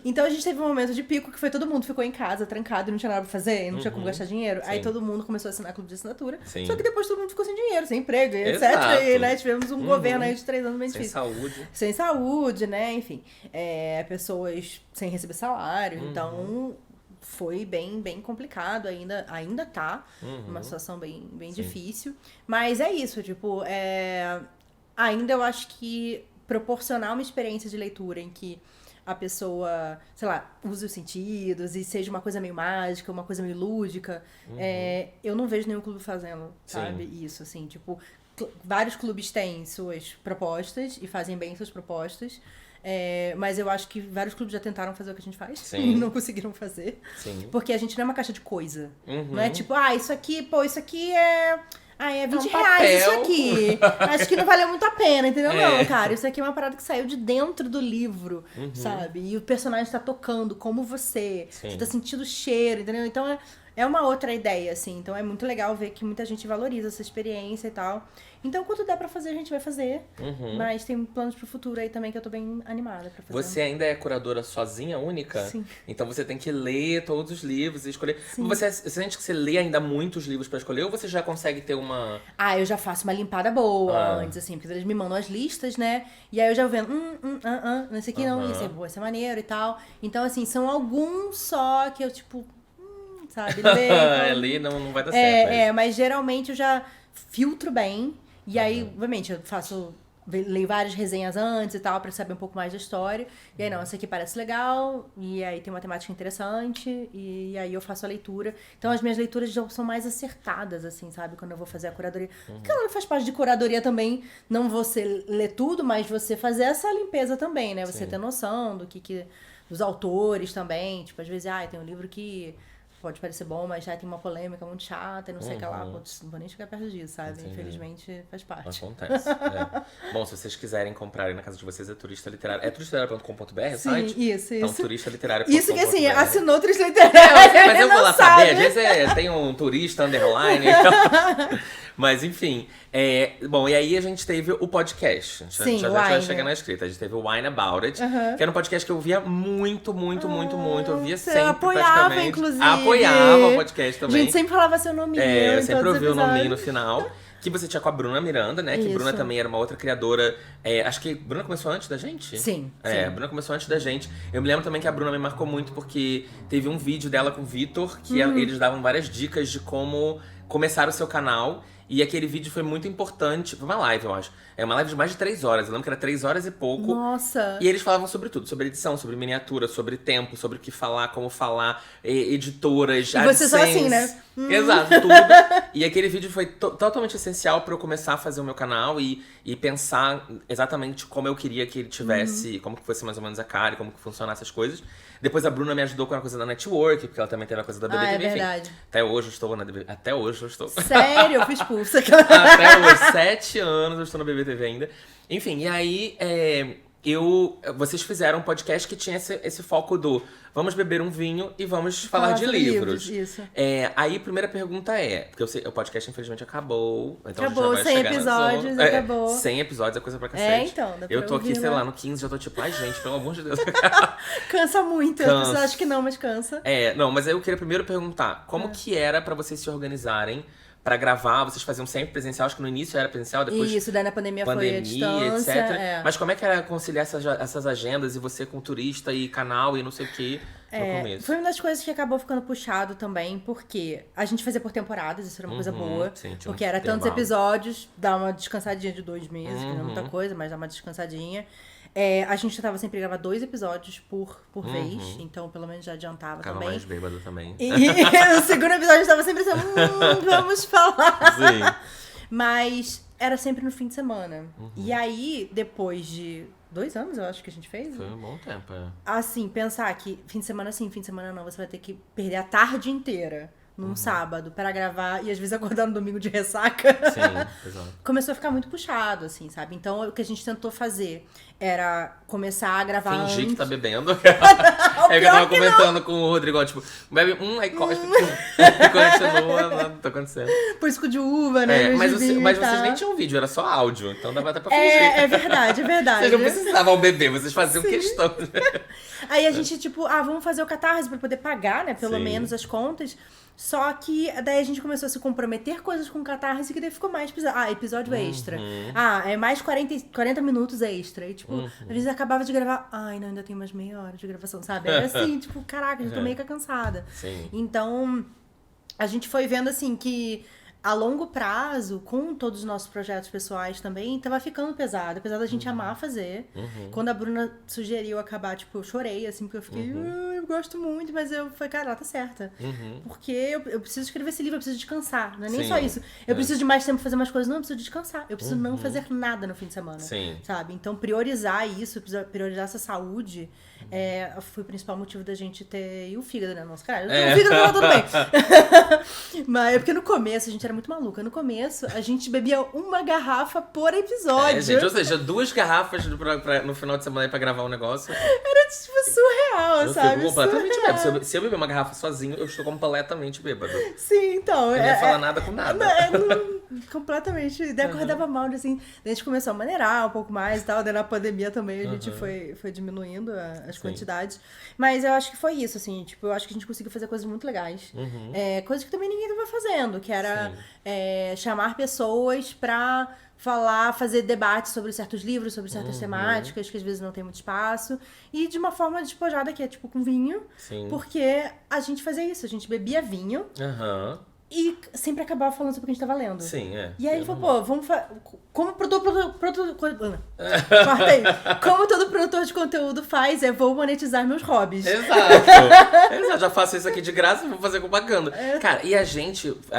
S2: Então a gente teve um momento de pico que foi todo mundo ficou em casa, trancado, e não tinha nada pra fazer, e não tinha como gastar dinheiro. Aí todo mundo começou a assinar clube de assinatura.
S1: Sim.
S2: Só que depois todo mundo ficou sem dinheiro, sem emprego, e etc.
S1: Exato.
S2: E, né, tivemos um governo aí de 3 anos bem
S1: Sem
S2: difícil.
S1: saúde.
S2: Sem saúde, né? Enfim. Pessoas sem receber salário. Então foi bem complicado, ainda tá uma situação bem difícil. Mas é isso, tipo, ainda eu acho que proporcionar uma experiência de leitura em que a pessoa, sei lá, use os sentidos e seja uma coisa meio mágica, uma coisa meio lúdica, eu não vejo nenhum clube fazendo, sabe? Isso, assim, tipo, vários clubes têm suas propostas e fazem bem suas propostas. Mas eu acho que vários clubes já tentaram fazer o que a gente faz e não conseguiram fazer.
S1: Sim.
S2: Porque a gente não é uma caixa de coisa. Não é tipo, isso aqui é... é 20
S1: papel.
S2: reais isso aqui. Acho que não valeu muito a pena, entendeu? Não, cara, isso aqui é uma parada que saiu de dentro do livro, sabe? E o personagem tá tocando como você.
S1: Sim.
S2: Você tá sentindo o cheiro, entendeu? Então é uma outra ideia, assim. Então é muito legal ver que muita gente valoriza essa experiência e tal. Então, quando der pra fazer, a gente vai fazer. Mas tem planos pro futuro aí também que eu tô bem animada pra fazer.
S1: Você ainda é curadora sozinha, única?
S2: Sim.
S1: Então você tem que ler todos os livros e escolher. Você sente que você lê ainda muitos livros pra escolher ou você já consegue ter uma...
S2: Eu já faço uma limpada boa antes, assim, porque eles me mandam as listas, né? E aí eu já vou vendo, esse aqui não, esse é maneiro e tal. Então, assim, são alguns só que eu, tipo, sabe?
S1: Ali não vai dar certo.
S2: Mas geralmente eu já filtro bem. E aí, obviamente, eu leio várias resenhas antes e tal, pra saber um pouco mais da história. E aí, essa aqui parece legal, e aí tem uma temática interessante, e aí eu faço a leitura. Então, as minhas leituras já são mais acertadas, assim, sabe? Quando eu vou fazer a curadoria. Porque ela faz parte de curadoria também, não você ler tudo, mas você fazer essa limpeza também, né? Você ter noção do que dos autores também. Tipo, às vezes, tem um livro que... pode parecer bom, mas já tem uma polêmica muito chata e não sei o que lá. Putz, não vou nem chegar perto disso, sabe?
S1: Entendi.
S2: Infelizmente, faz parte.
S1: Acontece. Bom, se vocês quiserem comprarem na casa de vocês, é Turista Literário. É turistaliterário.com.br o site?
S2: Isso.
S1: Então, turistaliterário.com.br.
S2: Isso que, assim, assinou Turista Literário.
S1: Mas eu vou lá
S2: sabe.
S1: saber. Às vezes tem um turista underline. Então... Mas, enfim. Bom, e aí a gente teve o podcast.
S2: Sim,
S1: já
S2: o
S1: vai
S2: Wine.
S1: chegar na escrita. A gente teve o Wine About It, que era um podcast que eu via muito. Eu via
S2: Você
S1: sempre,
S2: apoiava,
S1: praticamente.
S2: inclusive.
S1: Apoiava o podcast também.
S2: A gente sempre falava seu nominho.
S1: Eu
S2: em
S1: sempre
S2: todos os
S1: ouvi o nominho no
S2: episódios.
S1: final. Que você tinha com a Bruna Miranda, né? Que
S2: Isso.
S1: Bruna também era uma outra criadora. Acho que Bruna começou antes da gente?
S2: Sim.
S1: A Bruna começou antes da gente. Eu me lembro também que a Bruna me marcou muito porque teve um vídeo dela com o Vitor, que eles davam várias dicas de como começar o seu canal. E aquele vídeo foi muito importante. Foi uma live, eu acho. É uma live de mais de 3 horas. Eu lembro que era 3 horas e pouco.
S2: Nossa!
S1: E eles falavam sobre tudo. Sobre edição, sobre miniatura, sobre tempo, sobre o que falar, como falar, editoras,
S2: E você só assim, né?
S1: Exato, tudo. E aquele vídeo foi totalmente essencial pra eu começar a fazer o meu canal e pensar exatamente como eu queria que ele tivesse, como que fosse mais ou menos a cara, como que funcionasse as coisas. Depois a Bruna me ajudou com a coisa da network, porque ela também teve a coisa da BBTV,
S2: é
S1: enfim.
S2: verdade.
S1: Até hoje eu estou na BBTV. Até hoje eu estou.
S2: Sério? Eu fui expulsa.
S1: Até hoje, 7 anos eu estou na BBTV ainda. Enfim, e aí vocês fizeram um podcast que tinha esse foco do vamos beber um vinho e vamos falar de livros.
S2: Isso.
S1: Aí a primeira pergunta porque eu sei, o podcast infelizmente acabou. Então
S2: Acabou,
S1: a gente já vai
S2: 100
S1: chegar
S2: episódios, acabou.
S1: 100 episódios é coisa pra cacete.
S2: Então, dá pra
S1: eu tô aqui,
S2: ouvir,
S1: sei
S2: né?
S1: lá, no 15, já tô tipo, ai gente, pelo amor de Deus.
S2: Cansa muito, as pessoas acham que não, mas cansa.
S1: Não, mas aí eu queria primeiro perguntar, como que era pra vocês se organizarem pra gravar? Vocês faziam sempre presencial, acho que no início era presencial, depois
S2: Isso, daí na pandemia foi a distância.
S1: etc. Mas como é que era conciliar essas agendas e você com turista e canal e não sei o que no começo?
S2: Foi uma das coisas que acabou ficando puxado também, porque a gente fazia por temporadas, isso era uma coisa boa.
S1: Sim, tinha
S2: porque era tantos
S1: intervalo.
S2: episódios, dá uma descansadinha de 2 meses, que não é muita coisa, mas dá uma descansadinha. A gente tentava sempre gravar 2 episódios por vez, então pelo menos já adiantava
S1: Ficava
S2: também.
S1: mais bêbado também.
S2: E o segundo episódio estava sempre assim, vamos falar.
S1: Sim.
S2: Mas era sempre no fim de semana. E aí, depois de 2 anos, eu acho que a gente fez.
S1: Foi um bom tempo,
S2: Assim, pensar que fim de semana sim, fim de semana não, você vai ter que perder a tarde inteira num sábado pra gravar e às vezes acordar no domingo de ressaca.
S1: Sim, exato.
S2: Começou a ficar muito puxado, assim, sabe? Então, o que a gente tentou fazer era começar a gravar
S1: Fingir
S2: antes.
S1: que tá bebendo. É que eu tava comentando com o Rodrigo, ó, tipo, bebe aí cospe, e continua, não tá acontecendo.
S2: Por suco de uva, né?
S1: Mas
S2: vocês
S1: vocês nem tinham vídeo, era só áudio, então dava até pra fingir.
S2: É verdade, é verdade.
S1: Vocês não precisavam beber, vocês faziam questão.
S2: Aí a gente, tipo, vamos fazer o Catarse pra poder pagar, né? Pelo
S1: Sim.
S2: menos as contas. Só que daí a gente começou a se comprometer coisas com o Catarse que daí ficou mais episódio extra. É mais 40 minutos extra. E, tipo, às vezes acabava de gravar. Ai, não, ainda tem mais meia hora de gravação, sabe? Era assim, tipo, caraca, já tô meio que cansada.
S1: Sim.
S2: Então, a gente foi vendo, assim, que a longo prazo, com todos os nossos projetos pessoais também, tava ficando pesado. Apesar da gente amar fazer. Quando a Bruna sugeriu acabar, tipo, eu chorei, assim, porque eu fiquei, eu gosto muito, mas eu falei, cara, ela tá certa. Porque eu preciso escrever esse livro, eu preciso descansar. Não é nem
S1: Sim.
S2: só isso. Eu preciso de mais tempo pra fazer mais coisas. Não, eu preciso descansar. Eu preciso não fazer nada no fim de semana.
S1: Sim.
S2: Sabe? Então, priorizar isso, priorizar essa saúde, foi o principal motivo da gente ter... E o fígado, né? Nossa, cara, o fígado tava tudo bem. Mas é porque no começo a gente era muito maluca. No começo, a gente bebia uma garrafa por episódio.
S1: Gente, ou seja, 2 garrafas no final de semana aí pra gravar um negócio.
S2: Era, tipo, surreal,
S1: Eu
S2: sabe?
S1: fico completamente
S2: Surreal.
S1: bêbado. Se eu beber uma garrafa sozinho, eu estou completamente bêbado.
S2: Sim, então.
S1: Eu não ia falar nada com nada.
S2: Completamente. Daí acordava mal, assim. Daí a gente começou a maneirar um pouco mais e tal. Daí na pandemia também a gente foi diminuindo as quantidades. Mas eu acho que foi isso, assim. Tipo, eu acho que a gente conseguiu fazer coisas muito legais. Coisas que também ninguém tava fazendo. Que era chamar pessoas pra fazer debates sobre certos livros, sobre certas temáticas, que às vezes não tem muito espaço. E de uma forma despojada, que é tipo com vinho.
S1: Sim.
S2: Porque a gente fazia isso. A gente bebia vinho. E sempre acabava falando sobre o que a gente tava lendo.
S1: Sim,
S2: E aí ele falou, pô, vamos como corta aí. Como todo produtor de conteúdo faz, vou monetizar meus hobbies.
S1: Exato. Já faço isso aqui de graça, vou fazer propaganda. Cara, e as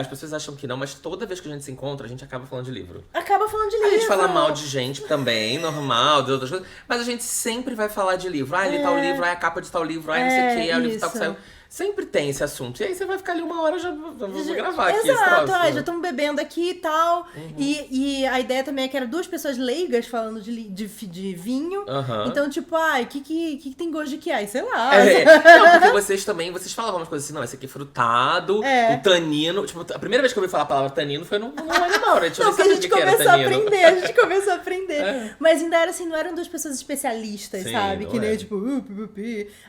S1: pessoas acham que não, mas toda vez que a gente se encontra, a gente acaba falando de livro.
S2: Acaba falando de livro.
S1: A gente fala mal de gente também, normal, de outras coisas. Mas a gente sempre vai falar de livro. Ele tal livro, a capa de tal livro, não sei o que, o livro tal que saiu. Sempre tem esse assunto. E aí você vai ficar ali uma hora, já vou gravar aqui esse troço.
S2: Exato, já estamos bebendo aqui e tal. E a ideia também é que eram 2 pessoas leigas falando de vinho. Então, tipo, o que tem gosto de que? Sei lá.
S1: Não, porque vocês falavam umas coisas assim, não, esse aqui é frutado, o tanino. Tipo, a primeira vez que eu ouvi falar a palavra tanino foi num animal, né?
S2: Não, porque a gente começou a aprender, Mas ainda era assim, não eram 2 pessoas especialistas,
S1: Sim,
S2: sabe?
S1: não
S2: Que nem,
S1: é.
S2: tipo,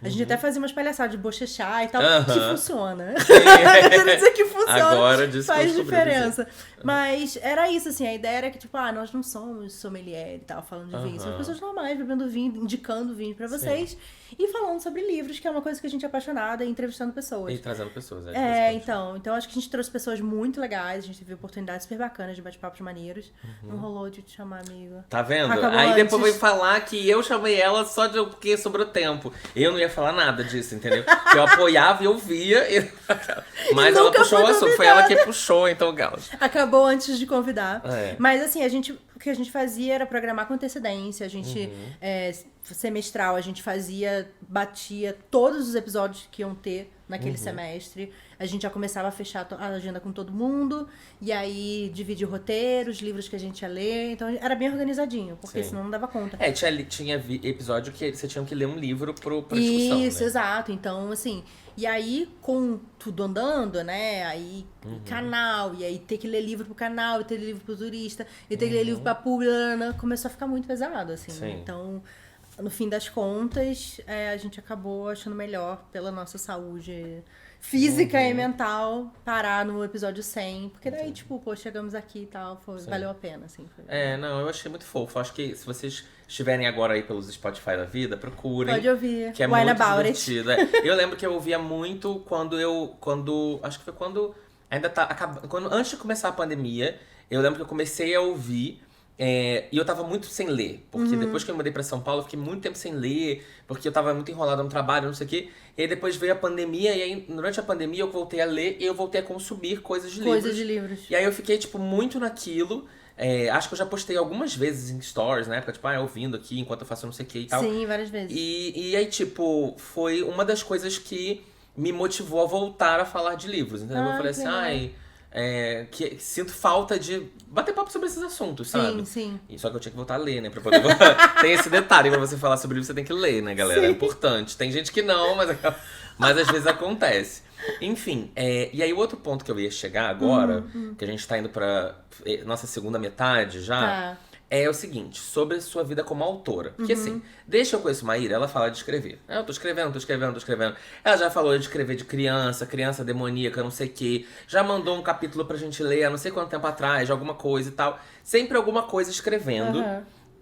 S2: a gente até fazia umas palhaçadas de bochechar e tal. tal, que funciona.
S1: Sim.
S2: Quero dizer que funciona,
S1: Agora disso
S2: faz
S1: que eu descobri,
S2: diferença. Mas era isso, assim, a ideia era que, tipo, nós não somos sommelier e tal, falando de vinho. Somos pessoas normais, bebendo vinho, indicando vinho pra vocês. E falando sobre livros, que é uma coisa que a gente é apaixonada, e entrevistando pessoas.
S1: E trazendo pessoas,
S2: Então acho que a gente trouxe pessoas muito legais, a gente teve oportunidades super bacanas de bate-papos maneiros. Não rolou de te chamar, amigo.
S1: Tá vendo?
S2: Acabou
S1: Aí depois
S2: antes.
S1: veio falar que eu chamei ela só de porque sobrou tempo. Eu não ia falar nada disso, entendeu? Que eu apoiava e ouvia. Mas ela
S2: nunca
S1: puxou
S2: foi
S1: o assunto. Foi ela que puxou, então, Gauss.
S2: Acabou antes de convidar.
S1: É.
S2: Mas assim, o que a gente fazia era programar com antecedência. A gente, semestral, a gente batia todos os episódios que iam ter naquele semestre. A gente já começava a fechar a agenda com todo mundo. E aí, dividir roteiros, livros que a gente ia ler. Então, era bem organizadinho, porque senão não dava conta.
S1: Tinha episódio que você tinha que ler um livro pra discussão,
S2: Isso,
S1: né?
S2: exato. Então, assim... E aí, com tudo andando, né? Aí, canal, e aí ter que ler livro pro canal, e ter que ler livro pro turista, e ter que ler livro pra público, começou a ficar muito pesado, assim.
S1: Sim.
S2: Então, no fim das contas, a gente acabou achando melhor, pela nossa saúde física e mental, parar no episódio 100. Porque daí, tipo, pô, chegamos aqui e tal, valeu a pena, assim.
S1: Não, eu achei muito fofo. Acho que se vocês estiverem agora aí pelos Spotify da vida, procurem.
S2: Pode ouvir.
S1: Que é
S2: Wine
S1: muito
S2: About
S1: divertido. Eu lembro que eu ouvia muito acho que foi quando ainda antes de começar a pandemia, eu lembro que eu comecei a ouvir. E eu tava muito sem ler, porque depois que eu mudei pra São Paulo, eu fiquei muito tempo sem ler, porque eu tava muito enrolado no trabalho, não sei o quê. E aí depois veio a pandemia, e aí durante a pandemia eu voltei a ler e eu voltei a consumir coisas de livros. E aí eu fiquei, tipo, muito naquilo. Acho que eu já postei algumas vezes em stories, na época, tipo, ouvindo aqui enquanto eu faço não sei o que e tal.
S2: Sim, várias vezes.
S1: E aí, tipo, foi uma das coisas que me motivou a voltar a falar de livros, entendeu? Eu falei assim, que sinto falta de bater papo sobre esses assuntos, sabe?
S2: Sim.
S1: E só que eu tinha que voltar a ler, né? Pra poder Tem esse detalhe, pra você falar sobre livro, você tem que ler, né, galera? É importante. Tem gente que não, mas às vezes acontece. Enfim, e aí o outro ponto que eu ia chegar agora, que a gente tá indo pra nossa segunda metade já, é o seguinte, sobre a sua vida como autora. Porque assim, desde que eu conheço Maíra, ela fala de escrever. Eu tô escrevendo. Ela já falou de escrever de criança demoníaca, não sei o quê. Já mandou um capítulo pra gente ler há não sei quanto tempo atrás, de alguma coisa e tal. Sempre alguma coisa escrevendo.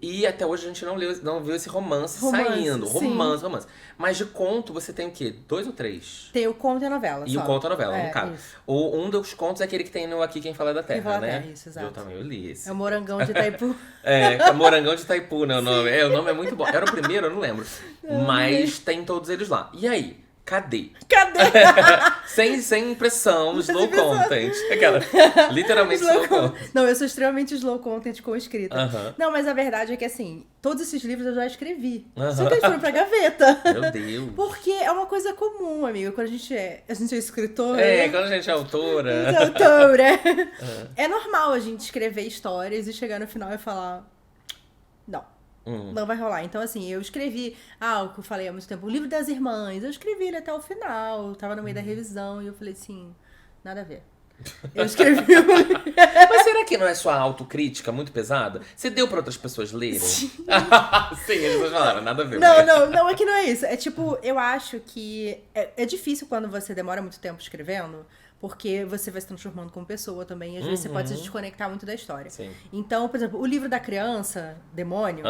S1: E até hoje a gente não viu esse romance saindo. Romance. Mas de conto, você tem o quê? 2 ou 3?
S2: Tem o conto e a novela.
S1: E o conto e a novela, no caso. Um dos contos é aquele que tem no Aqui Quem Fala da Terra,
S2: Quem Fala da
S1: né?
S2: Terra, isso, exato.
S1: Eu também li esse.
S2: É o Morangão de Itaipu.
S1: Morangão de Itaipu, né? O nome é muito bom. Era o primeiro, eu não lembro. Mas tem todos eles lá. E aí? Cadê? sem impressão, slow content. Literalmente slow content.
S2: Não, eu sou extremamente slow content com escrita. Não, mas a verdade é que, assim, todos esses livros eu já escrevi. Só que eles foram pra gaveta.
S1: Meu Deus.
S2: Porque é uma coisa comum, amigo. Quando a gente é escritor...
S1: Quando a gente é autora.
S2: É normal a gente escrever histórias e chegar no final e falar... Não vai rolar. Então, assim, eu escrevi... o que eu falei há muito tempo. O livro das irmãs. Eu escrevi ele até o final. Eu tava no meio da revisão. E eu falei assim... Nada a ver. Eu escrevi
S1: Mas será que não é sua autocrítica muito pesada? Você deu pra outras pessoas lerem? Sim, eles falaram. Nada a ver.
S2: Não, é que não é isso. É tipo... Eu acho que... É difícil quando você demora muito tempo escrevendo... Porque você vai se transformando como pessoa também. E às vezes você pode se desconectar muito da história.
S1: Sim.
S2: Então, por exemplo, o livro da criança, Demônio,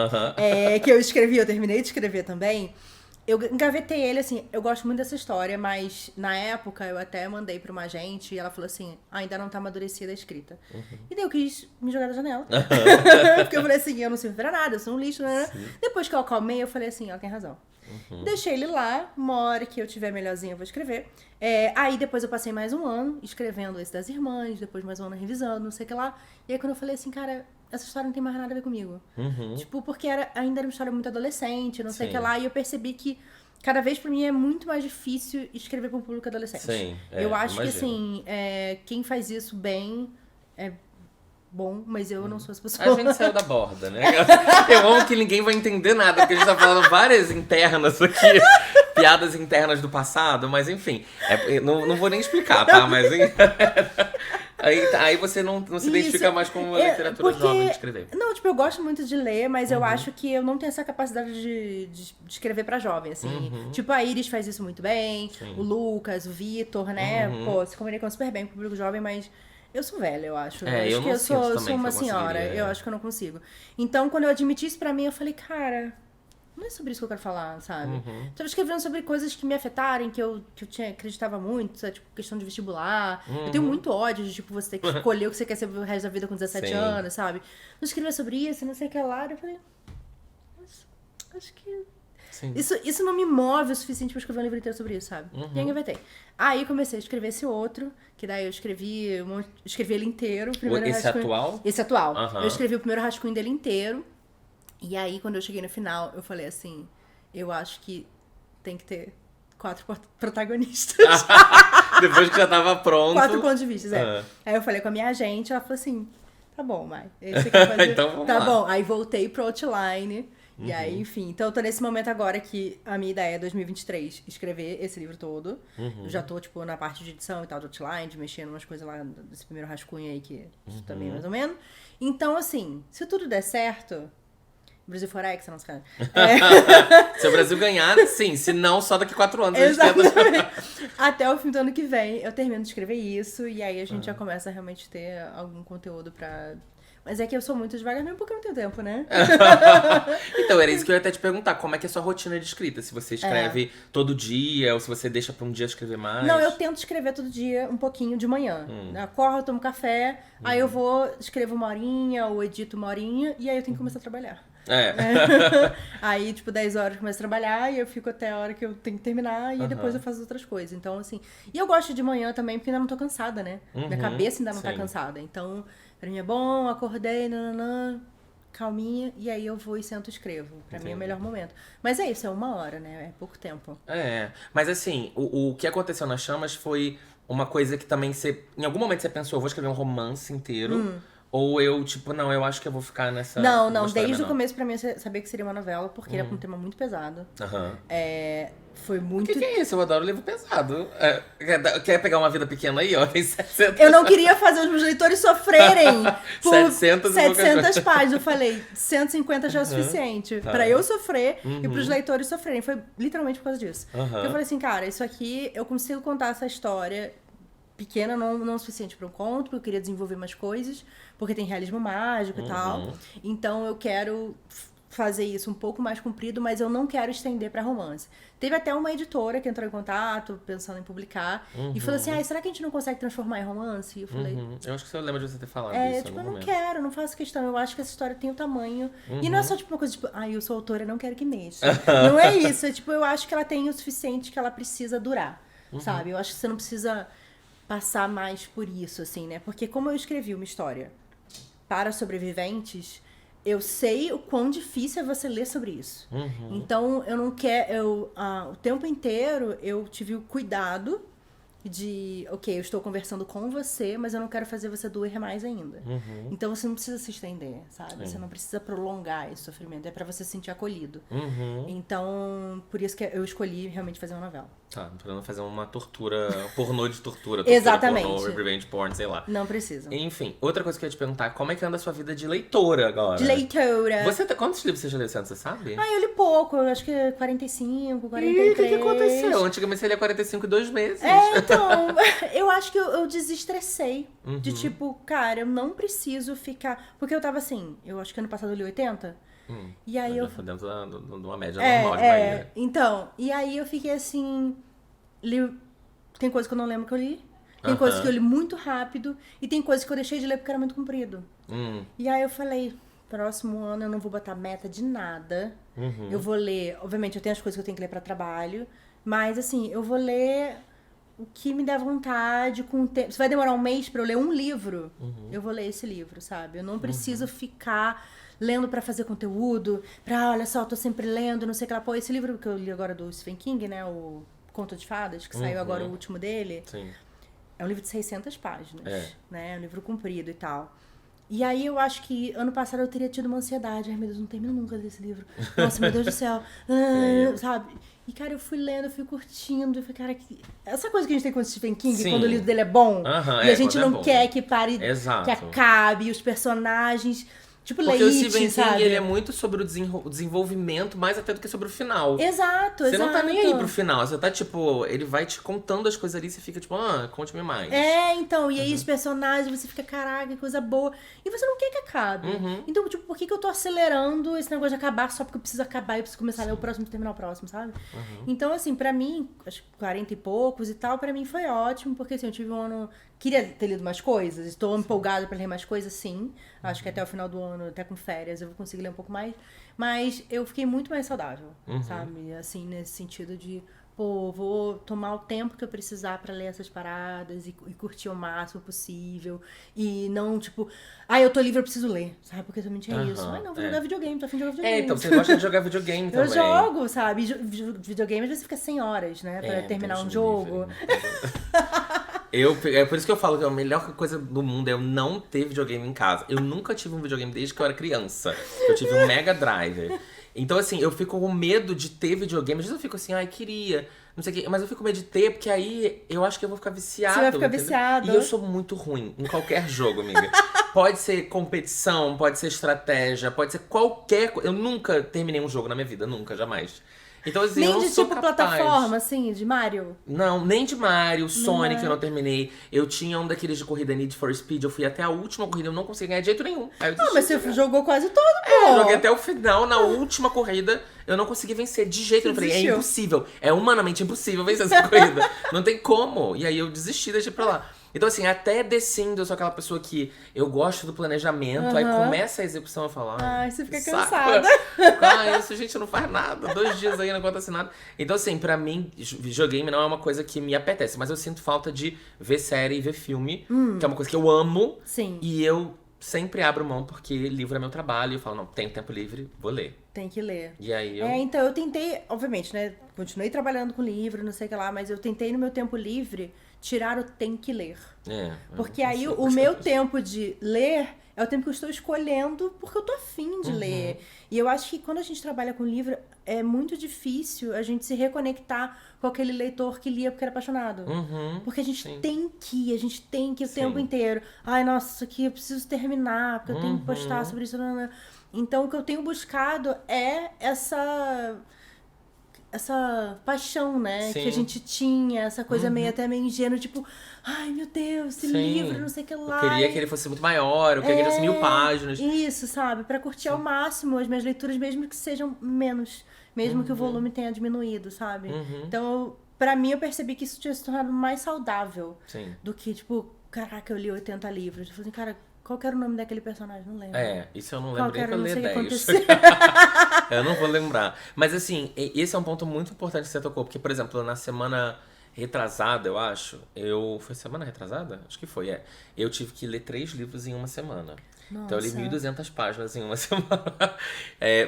S2: que eu escrevi, eu terminei de escrever também. Eu engavetei ele, assim, eu gosto muito dessa história, mas na época eu até mandei pra uma agente e ela falou assim, ainda não tá amadurecida a escrita. E daí eu quis me jogar da janela. Porque eu falei assim, eu não sirvo pra nada, eu sou um lixo, né? Depois que eu acalmei, eu falei assim, ela tem razão. Deixei ele lá, uma hora que eu tiver melhorzinha eu vou escrever. Aí depois eu passei mais um ano escrevendo esse das irmãs, depois mais um ano revisando, não sei o que lá. E aí quando eu falei assim, cara, essa história não tem mais nada a ver comigo. Tipo, porque ainda era uma história muito adolescente, não sei o que lá. E eu percebi que cada vez pra mim é muito mais difícil escrever pra um público adolescente.
S1: Sim,
S2: eu acho
S1: imagino.
S2: que assim, quem faz isso bem é bom, mas eu não sou essa pessoa.
S1: A gente saiu da borda, né? Eu amo que ninguém vai entender nada, porque a gente tá falando várias internas aqui, piadas internas do passado, mas enfim, não vou nem explicar, tá? Mas Aí você não se identifica mais com uma literatura jovem de escrever.
S2: Não, tipo, eu gosto muito de ler, mas eu acho que eu não tenho essa capacidade de escrever pra jovem, assim. Tipo, a Iris faz isso muito bem, o Lucas, o Vitor, né? Pô, se comunicam super bem com o público jovem, mas eu sou velha, eu acho.
S1: Eu
S2: acho que
S1: não
S2: eu sou
S1: também
S2: uma
S1: que eu
S2: senhora, eu acho que eu não consigo. Então, quando eu admiti isso pra mim, eu falei, cara, não é sobre isso que eu quero falar, sabe? Tava escrevendo sobre coisas que me afetaram, que eu acreditava muito, sabe? Tipo, questão de vestibular. Eu tenho muito ódio de, tipo, você ter que escolher o que você quer ser o resto da vida com 17 anos, sabe? Não escrever sobre isso, não sei o que lá. Eu falei, acho que... Isso não me move o suficiente pra escrever um livro inteiro sobre isso, sabe? E aí engavetei. Aí comecei a escrever esse outro, que daí eu escrevi ele inteiro.
S1: Esse atual?
S2: Esse atual. Eu escrevi o primeiro rascunho dele inteiro. E aí, quando eu cheguei no final, eu falei assim, eu acho que tem que ter 4 protagonistas.
S1: Depois que já tava pronto.
S2: 4 pontos de vista, Aí eu falei com a minha agente, ela falou assim, tá bom, Mai, você quer fazer?
S1: Então vamos
S2: tá
S1: lá.
S2: Bom, aí voltei pro outline. E aí, enfim, então eu tô nesse momento agora que a minha ideia é 2023 escrever esse livro todo. Eu já tô, tipo, na parte de edição e tal, de outline, de mexer em umas coisas lá desse primeiro rascunho aí, que também mais ou menos. Então, assim, se tudo der certo... Brasil Forex, não se cara.
S1: Se o Brasil ganhar, sim. Se não, só daqui 4 anos a gente
S2: tenta. Até o fim do ano que vem, eu termino de escrever isso. E aí a gente já começa a realmente ter algum conteúdo pra... Mas é que eu sou muito devagar mesmo porque eu não tenho tempo, né?
S1: Então, era isso que eu ia até te perguntar. Como é que é a sua rotina de escrita? Se você escreve todo dia ou se você deixa pra um dia escrever mais?
S2: Não, eu tento escrever todo dia um pouquinho de manhã. Acordo, tomo café, aí eu vou, escrevo 1 horinha ou edito 1 horinha e aí eu tenho que começar a trabalhar. Aí, tipo, 10 horas eu começo a trabalhar e eu fico até a hora que eu tenho que terminar e depois eu faço outras coisas. Então, assim... E eu gosto de manhã também porque ainda não tô cansada, né? Minha cabeça ainda não tá cansada. Então, pra mim é bom, acordei, calminha, e aí eu vou e sento e escrevo. Pra mim é o melhor momento. Mas é isso, é 1 hora, né? É pouco tempo.
S1: Mas assim, o que aconteceu nas Chamas foi uma coisa que também você... Em algum momento você pensou, eu vou escrever um romance inteiro... Ou eu, tipo, não, eu acho que eu vou ficar nessa...
S2: Não, desde o começo pra mim eu sabia que seria uma novela, porque era um tema muito pesado. Foi muito...
S1: O que é isso? Eu adoro livro pesado. Quer pegar uma vida pequena aí, ó? Tem 700...
S2: Eu não queria fazer os meus leitores sofrerem por
S1: 700
S2: páginas. Eu falei, 150 já é o suficiente pra eu sofrer e pros leitores sofrerem. Foi literalmente por causa disso. Eu falei assim, cara, isso aqui, eu consigo contar essa história pequena, não o suficiente pra um conto, porque eu queria desenvolver mais coisas, porque tem realismo mágico e tal. Então eu quero fazer isso um pouco mais comprido, mas eu não quero estender pra romance. Teve até uma editora que entrou em contato, pensando em publicar, e falou assim, será que a gente não consegue transformar em romance? E eu falei...
S1: Eu acho que você lembra de você ter falado isso.
S2: Tipo, eu não quero, não faço questão. Eu acho que essa história tem o tamanho. E não é só tipo uma coisa tipo, eu sou autora, não quero que mexa. Não é isso. É tipo, eu acho que ela tem o suficiente que ela precisa durar, sabe? Eu acho que você não precisa passar mais por isso, assim, né? Porque como eu escrevi uma história para sobreviventes, eu sei o quão difícil é você ler sobre isso. Então, eu não quero... o tempo inteiro, eu tive o cuidado de... Ok, eu estou conversando com você, mas eu não quero fazer você doer mais ainda. Então, você não precisa se estender, sabe? Você não precisa prolongar esse sofrimento. É pra você se sentir acolhido. Então, por isso que eu escolhi realmente fazer uma novela.
S1: Tá, pra não fazer uma tortura, pornô de tortura.
S2: Exatamente.
S1: Pornô, revenge porn, sei lá.
S2: Não precisa.
S1: Enfim, outra coisa que eu ia te perguntar, como é que anda a sua vida de leitora agora?
S2: De leitora.
S1: Quantos livros você já leu, você sabe?
S2: Eu li pouco, eu acho que 45, 43.
S1: E o que aconteceu? Antigamente você lia 45 em 2 meses.
S2: Então, eu acho que eu desestressei. De tipo, cara, eu não preciso ficar... Porque eu tava assim, eu acho que ano passado eu li 80. E aí eu...
S1: Dentro de uma média normal de Bahia.
S2: Então, e aí eu fiquei assim... Tem coisa que eu não lembro que eu li. Tem coisas que eu li muito rápido. E tem coisas que eu deixei de ler porque era muito comprido. E aí eu falei, próximo ano eu não vou botar meta de nada. Eu vou ler... Obviamente, eu tenho as coisas que eu tenho que ler pra trabalho. Mas, assim, eu vou ler o que me der vontade com o tempo. Se vai demorar 1 mês pra eu ler um livro, eu vou ler esse livro, sabe? Eu não preciso ficar lendo pra fazer conteúdo. Olha só, eu tô sempre lendo, não sei o que lá. Pô, esse livro que eu li agora do Stephen King, né? O Conto de Fadas, que saiu agora o último dele.
S1: Sim.
S2: É um livro de 600 páginas, né? É um livro comprido e tal. E aí eu acho que ano passado eu teria tido uma ansiedade. Ai, meu Deus, não termino nunca desse livro. Nossa, meu Deus do céu. Sabe? E, cara, eu fui lendo, eu fui curtindo. Eu falei, cara, essa coisa que a gente tem com o Stephen King,
S1: Sim.
S2: quando o livro dele é bom. E a gente não quer que pare,
S1: Exato.
S2: que acabe, os personagens... Tipo,
S1: porque
S2: Leite,
S1: o Stephen
S2: sabe?
S1: King, ele é muito sobre o desenvolvimento, mais até do que sobre o final.
S2: Exato,
S1: Você não tá nem aí pro final, você tá, tipo, ele vai te contando as coisas ali e você fica, tipo, conte-me mais.
S2: Então, e aí os personagens, você fica, caraca, que coisa boa. E você não quer que acabe. Então, tipo, por que eu tô acelerando esse negócio de acabar só porque eu preciso acabar e eu preciso começar a ler o próximo e terminar o próximo, sabe? Então, assim, pra mim, acho que 40 e poucos e tal, pra mim foi ótimo, porque assim, eu tive um ano... Queria ter lido mais coisas, estou empolgada pra ler mais coisas, sim. Acho que até o final do ano, até com férias, eu vou conseguir ler um pouco mais. Mas eu fiquei muito mais saudável, sabe? Assim, nesse sentido de, pô, vou tomar o tempo que eu precisar pra ler essas paradas e curtir o máximo possível. E não, tipo, eu tô livre, eu preciso ler, sabe? Porque também tinha isso. Não, vou jogar videogame, tô afim de jogar videogame.
S1: Então você gosta de jogar videogame também.
S2: Eu jogo, sabe? Videogame às vezes fica 100 horas, né? Pra terminar um jogo.
S1: É por isso que eu falo que a melhor coisa do mundo é eu não ter videogame em casa. Eu nunca tive um videogame desde que eu era criança. Eu tive um Mega Drive. Então, assim, eu fico com medo de ter videogame. Às vezes eu fico assim, queria, não sei o quê. Mas eu fico com medo de ter, porque aí eu acho que eu vou ficar viciado.
S2: Você vai ficar
S1: entendeu?
S2: viciado.
S1: E eu sou muito ruim em qualquer jogo, amiga. Pode ser competição, pode ser estratégia, pode ser qualquer coisa. Eu nunca terminei um jogo na minha vida, nunca, jamais. Então, assim,
S2: nem
S1: eu não
S2: de
S1: sou
S2: tipo
S1: capaz.
S2: plataforma, assim, de Mario?
S1: Não, nem de Mario, Sonic eu não terminei. Eu tinha um daqueles de corrida Need for Speed, eu fui até a última corrida, eu não consegui ganhar de jeito nenhum. Aí eu
S2: Mas você jogou quase todo, pô.
S1: eu joguei até o final, na última corrida, eu não consegui vencer de jeito nenhum. Eu falei, é impossível, é humanamente impossível vencer essa corrida. Não tem como. E aí eu desisti, deixei pra lá. Então, assim, até The Sims, eu sou aquela pessoa que eu gosto do planejamento, aí começa a execução, eu falo,
S2: você fica
S1: saco.
S2: cansada.
S1: Isso, gente, não faz nada. 2 dias aí, não acontece nada. Então, assim, pra mim, videogame não é uma coisa que me apetece, mas eu sinto falta de ver série e ver filme, que é uma coisa que eu amo.
S2: Sim.
S1: E eu sempre abro mão, porque livro é meu trabalho, e eu falo, não, tenho tempo livre, vou ler.
S2: Tem que ler.
S1: E aí eu...
S2: então eu tentei, obviamente, né? Continuei trabalhando com livro, não sei o que lá, mas eu tentei no meu tempo livre tirar o tem que ler. Porque aí o meu tempo de ler é o tempo que eu estou escolhendo porque eu tô afim de ler. E eu acho que quando a gente trabalha com livro, é muito difícil a gente se reconectar com aquele leitor que lia porque era apaixonado. Porque a gente tem que o tempo inteiro. Ai, nossa, isso aqui eu preciso terminar, porque eu tenho que postar sobre isso. Então, o que eu tenho buscado é essa paixão, né?
S1: Sim.
S2: Que a gente tinha, essa coisa meio ingênua, tipo, ai, meu Deus, esse livro, não sei o que lá.
S1: Eu queria que ele fosse muito maior, eu queria que ele fosse 1000 páginas.
S2: Isso, sabe? Pra curtir ao máximo as minhas leituras, mesmo que sejam menos. Mesmo que o volume tenha diminuído, sabe? Então, pra mim, eu percebi que isso tinha se tornado mais saudável.
S1: Sim.
S2: Do que, tipo, caraca, eu li 80 livros. Eu falei assim, cara, qual que era o nome daquele personagem? Não lembro.
S1: Isso eu não lembro nem pra ler 10. Eu não vou lembrar. Mas assim, esse é um ponto muito importante que você tocou. Porque, por exemplo, na semana retrasada, eu acho. Foi semana retrasada? Acho que foi, Eu tive que ler 3 livros em uma semana.
S2: Nossa.
S1: Então eu li 1.200 páginas em uma semana.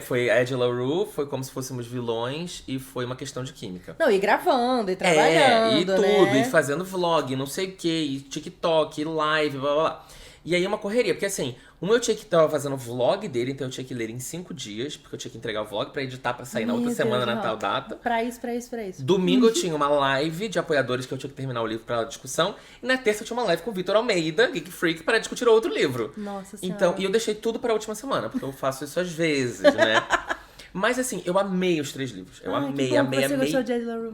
S1: Foi a Ed LaRue, foi Como Se Fôssemos Vilões e foi Uma Questão de Química.
S2: Não, e gravando, e trabalhando,
S1: e tudo,
S2: né?
S1: e fazendo vlog, não sei o que, e TikTok, e live, blá blá blá. E aí uma correria, porque assim, eu tinha que tava fazendo vlog dele, então eu tinha que ler em 5 dias, porque eu tinha que entregar o vlog pra editar, pra sair na outra semana, na tal data.
S2: Pra isso.
S1: Domingo eu tinha uma live de apoiadores que eu tinha que terminar o livro pra discussão. E na terça eu tinha uma live com o Vitor Almeida, Geek Freak, para discutir outro livro.
S2: Nossa Senhora.
S1: Então, e eu deixei tudo pra última semana, porque eu faço isso às vezes, né? Mas assim, eu amei os 3 livros. Eu amei.
S2: Você gostou de Ed LaRue?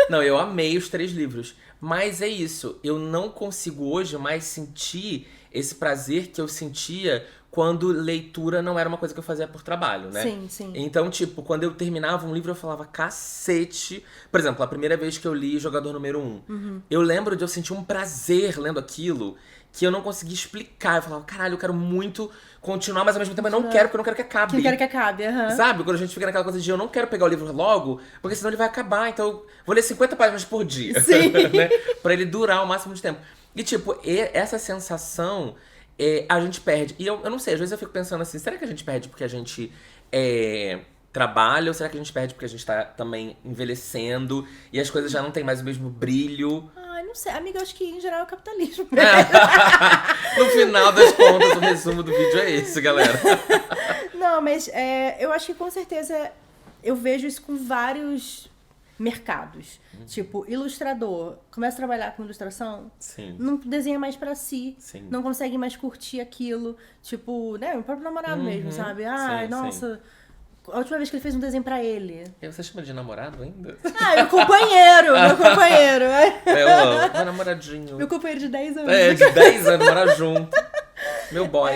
S1: Não, eu amei os 3 livros. Mas é isso, eu não consigo hoje mais sentir esse prazer que eu sentia quando leitura não era uma coisa que eu fazia por trabalho, né?
S2: Sim.
S1: Então, tipo, quando eu terminava um livro, eu falava, cacete. Por exemplo, a primeira vez que eu li Jogador Número 1, eu lembro de eu sentir um prazer lendo aquilo que eu não conseguia explicar. Eu falava, caralho, eu quero muito continuar, mas ao mesmo tempo eu não quero, porque eu não quero que acabe.
S2: Eu quero que acabe,
S1: Sabe? Quando a gente fica naquela coisa de eu não quero pegar o livro logo, porque senão ele vai acabar. Então eu vou ler 50 páginas por dia.
S2: Sim.
S1: Né? Pra ele durar o máximo de tempo. E tipo, essa sensação a gente perde. E eu não sei, às vezes eu fico pensando assim, será que a gente perde porque a gente trabalha? Ou será que a gente perde porque a gente tá também envelhecendo e as coisas já não tem mais o mesmo brilho?
S2: Ai, não sei. Amiga, eu acho que em geral é o capitalismo.
S1: No final das contas, o resumo do vídeo é esse, galera.
S2: Não, mas eu acho que com certeza eu vejo isso com vários mercados. Tipo, ilustrador. Começa a trabalhar com ilustração,
S1: Sim.
S2: não desenha mais pra si.
S1: Sim.
S2: Não consegue mais curtir aquilo. Tipo, né? O próprio namorado mesmo, sabe? Ai,
S1: sim,
S2: nossa... A última vez que ele fez um desenho pra ele.
S1: E você chama de namorado ainda?
S2: Ah, meu companheiro!
S1: Eu amo. Meu namoradinho.
S2: Meu companheiro de 10 anos.
S1: De 10 anos, morar junto. Meu boy.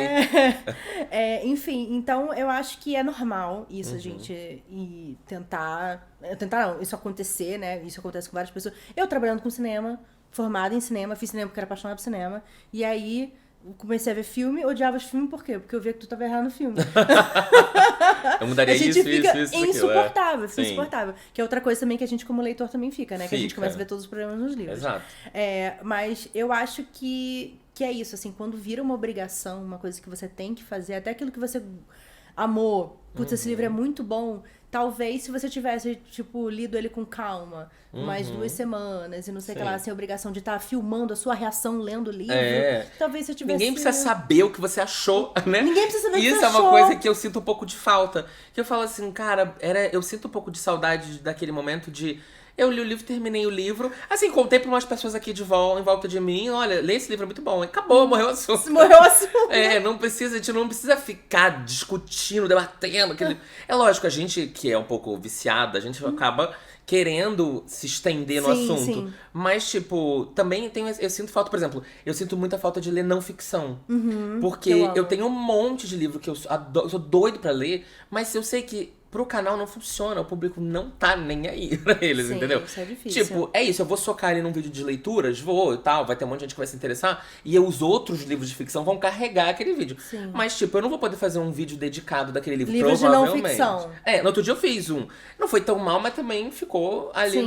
S2: Enfim, então eu acho que é normal isso, a gente ir tentar não, isso acontecer, né? Isso acontece com várias pessoas. Eu trabalhando com cinema, formada em cinema, fiz cinema porque era apaixonada por cinema. E aí comecei a ver filme, odiava os filmes, por quê? Porque eu via que tu tava errando no filme.
S1: Eu mudaria
S2: a gente
S1: isso,
S2: fica
S1: isso,
S2: insuportável,
S1: fica
S2: insuportável. Que é outra coisa também que a gente como leitor também fica, né? Que a gente
S1: Fica.
S2: começa a ver todos os problemas nos livros.
S1: Exato.
S2: Mas eu acho que é isso, assim, quando vira uma obrigação, uma coisa que você tem que fazer, até aquilo que você amou, putz, esse livro é muito bom, talvez se você tivesse, tipo, lido ele com calma, mais 2 semanas, e não sei o que lá, sem obrigação de estar filmando a sua reação lendo o livro, talvez você tivesse...
S1: Ninguém precisa saber o que você achou, né?
S2: Ninguém precisa saber o que
S1: Isso
S2: você
S1: é uma
S2: achou.
S1: coisa que eu sinto um pouco de falta. Que eu falo assim, cara, eu sinto um pouco de saudade daquele momento de... Eu li o livro, terminei o livro. Assim, contei pra umas pessoas aqui em volta de mim. Olha, lê esse livro, é muito bom. Acabou, morreu o assunto.
S2: Morreu o assunto.
S1: A gente não precisa ficar discutindo, debatendo. É lógico, a gente que é um pouco viciada, a gente acaba querendo se estender no assunto.
S2: Sim.
S1: Mas, tipo, também eu sinto falta, por exemplo, eu sinto muita falta de ler não ficção. Porque eu tenho um monte de livro que eu sou doido pra ler, mas eu sei que pro canal não funciona, o público não tá nem aí pra eles, entendeu?
S2: Isso é difícil.
S1: Tipo, é isso, eu vou socar ali num vídeo de leituras, vou e tal, vai ter um monte de gente que vai se interessar, e os outros livros de ficção vão carregar aquele vídeo.
S2: Sim.
S1: Mas, tipo, eu não vou poder fazer um vídeo dedicado daquele livro,
S2: Livros de não
S1: provavelmente.
S2: ficção.
S1: No outro dia eu fiz um. Não foi tão mal, mas também ficou ali